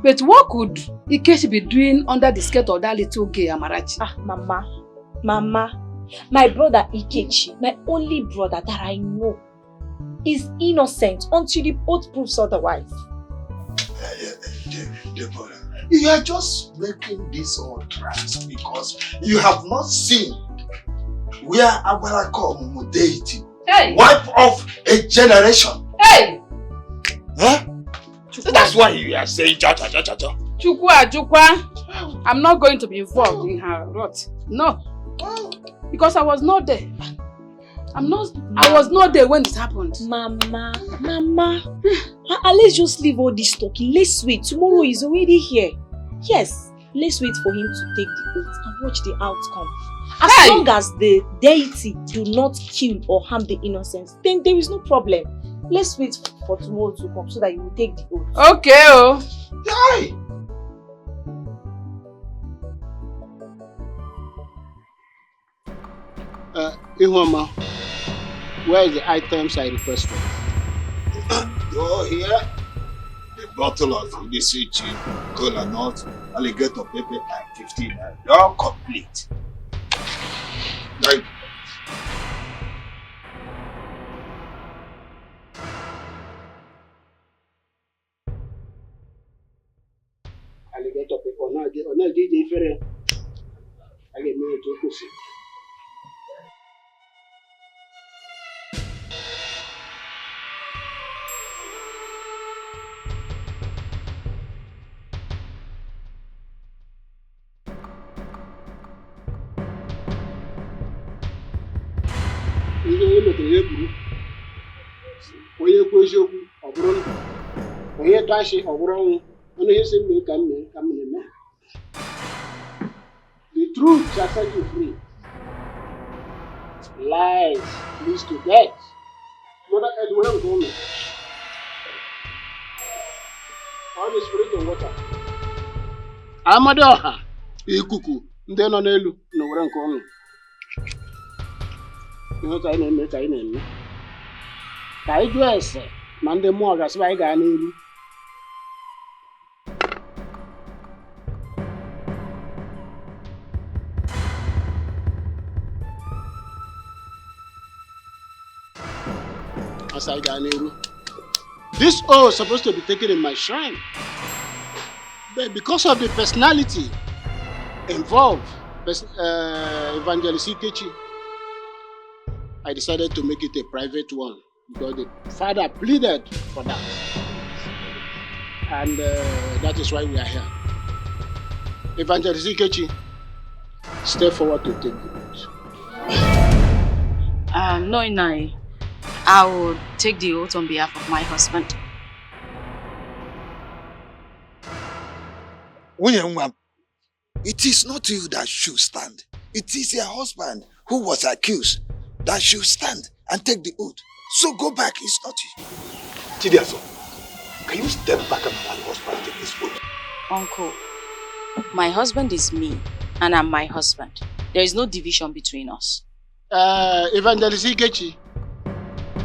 But what could Ikechi be doing under the skirt of that little gay Amarachi? Mama, my brother Ikechi, my only brother that I know, is innocent until the oath proves otherwise. Deborah, you are just making this all trance because you have not seen where Abarakom deity wipe off a generation. Hey! Huh? So that's why you are saying cha. Chukwa. I'm not going to be involved in her rot. No. Because I was not there. I was not there when it happened. Mama. Let's just leave all this talking. Let's wait. Tomorrow is already here. Yes, let's wait for him to take the oath and watch the outcome. As long as the deity do not kill or harm the innocents, then there is no problem. Let's wait for tomorrow to come so that you will take the oath. Okay, oh. Yay! Ihoma, where is the items I requested? Go here. The bottle of Udisichi, cola nut, alligator pepper, and 15. All complete. Like, Alligator pepper, no, DJ Ferre. I get me to pussy. Ihe metere ihe kwuru onye ekwu eziokwu ọ bụrụ ndụ onye tụ ashị ọ bụrụ ọnwụ ọnụ ihe si mme ka m na-eme. The truth shall set you free. Lies leads to death. Mother Edward with only all the spirit of water. Amadioha ikuku ndị nọ n'elu na were nke ọnụ. Ihe ka anyị na-eme ka anyị jụọ ese ma ndị mmụọ gasịba anyị gaa n'iru. As I gaa n'iru, this oath is supposed to be taken in my shrine, but because of the personality involved, Evangelist Ikechi, I decided to make it a private one because the father pleaded for that. And that is why we are here. Evangelist Ikechi, step forward to take the oath. No, Inai. I will take the oath on behalf of my husband. It is not you that should stand. It is your husband who was accused that should stand and take the oath. So go back, it's not you. Chidiaso, can you step back and allow my husband take this oath? Uncle, my husband is me and I'm my husband. There is no division between us. Evangelist Ikechi,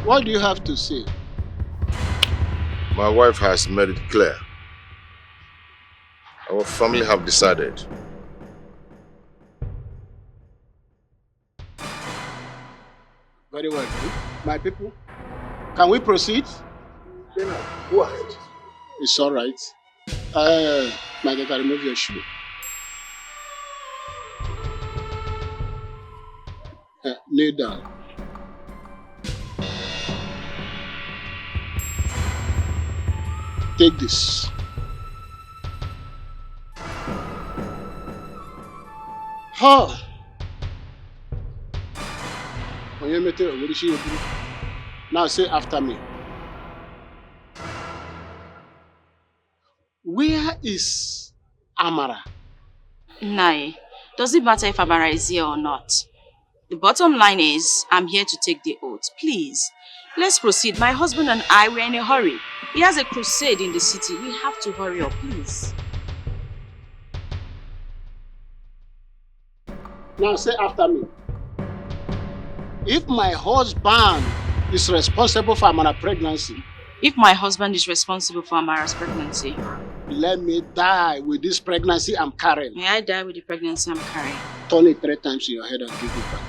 what do you have to say? My wife has made it clear. Our family have decided. Very well. My people, can we proceed? Go ahead. It's all right. My daughter, remove your shoe. Kneel down. Take this. Now say after me. Where is Amara? Nai, does it matter if Amara is here or not? The bottom line is, I'm here to take the oath. Please, let's proceed. My husband and I, we're in a hurry. He has a crusade in the city. We have to hurry up, please. Now say after me. If my husband is responsible for Amara's pregnancy. If my husband is responsible for Amara's pregnancy. Let me die with this pregnancy I'm carrying. May I die with the pregnancy I'm carrying? Turn it 3 times in your head and give it back.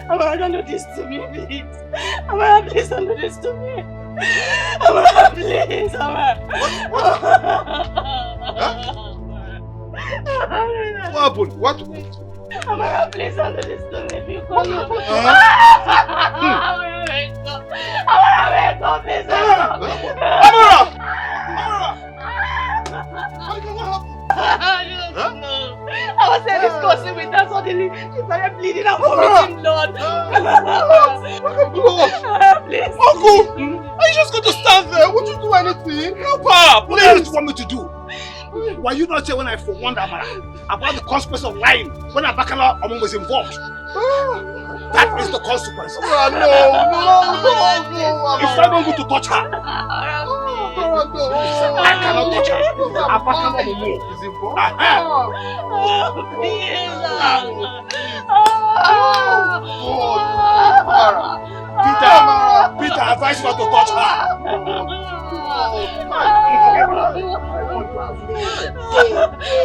Amara, don't do this to me, please. Amara, please don't do this to me. Amara, please, Amara. What happened? What? Amara, please don't do this to me. Because Amara, wake up. Amara, wake up, please. Amara! I was there discussing with her, suddenly she started bleeding and vomiting blood. Please. Uncle! Are you just going to stand there? Won't you do anything? Help her! What else do you want me to do? Were you not here when I forewarned Amara about the consequence of lying when Abakala Omo was involved? That is the consequence. No. If I don't go to touch her, I cannot touch her. Abakala Omo is involved. Peter, advise not to touch her.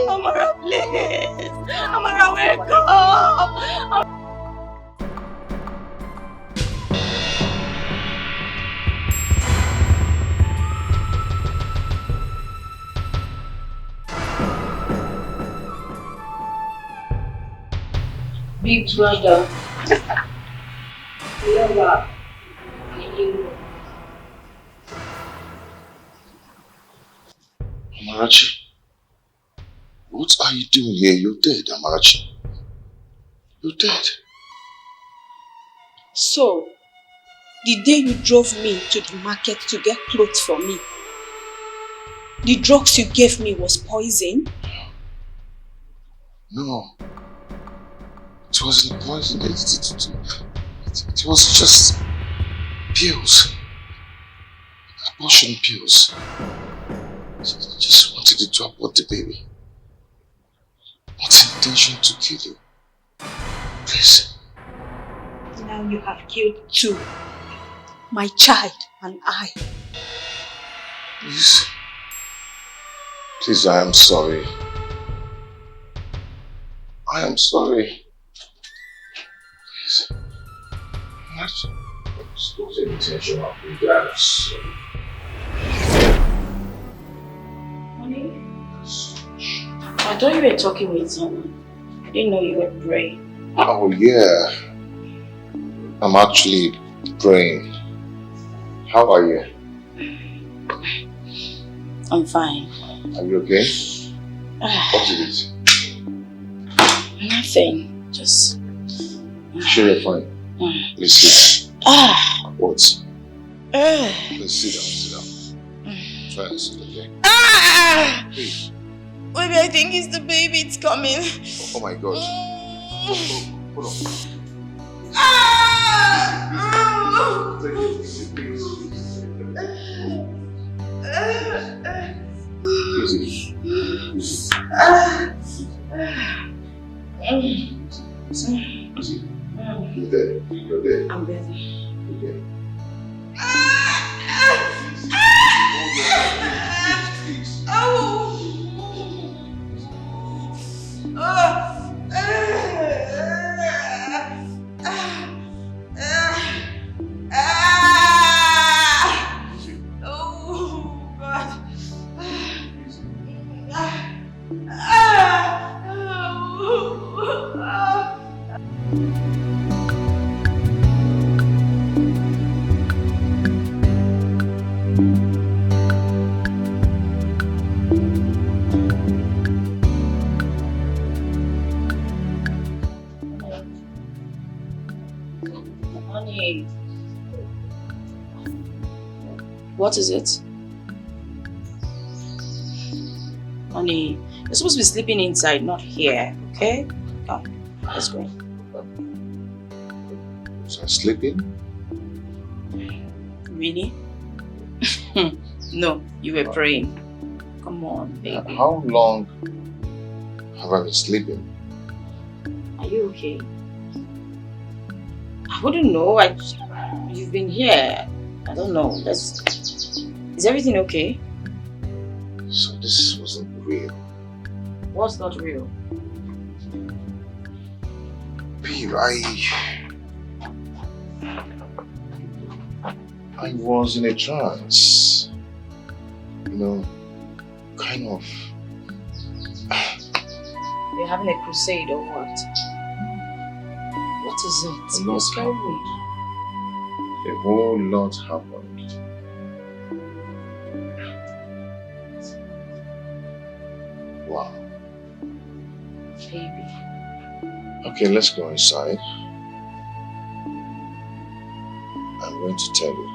Amara, please. Amara, wake up. Big brother. Lover. Amarachi, what are you doing here? You're dead, Amarachi. You're dead. So, the day you drove me to the market to get clothes for me, the drugs you gave me was poison? No. It wasn't poison. It was just pills. Abortion pills. Just wanted it to abort the baby. What's the intention to kill you? Please. Now you have killed 2. My child and I. Please. Please, I am sorry. I am sorry. Please. What was the intention of you guys? I thought you were talking with someone. I didn't know you were praying. Oh yeah. I'm actually praying. How are you? I'm fine. Are you okay? What is it? Nothing. Just... Sure you're fine. Please sit. What? Please sit down. Try and sit, okay? Please. Maybe I think it's the baby, it's coming. Oh my God. Hold on. Easy. You're dead. You're dead. I'm dead. You're dead. What is it? Honey, you're supposed to be sleeping inside, not here, okay? Come, let's go. Was I sleeping? Really? No, you were praying. Come on, baby. How long have I been sleeping? Are you okay? I wouldn't know. You've been here. I don't know. Is everything okay? So this wasn't real. What's not real? Babe, I was in a trance. You know, kind of. You're having a crusade or what? What is it? You're scaring me. A whole lot happened. Wow. Baby. Okay, let's go inside. I'm going to tell you.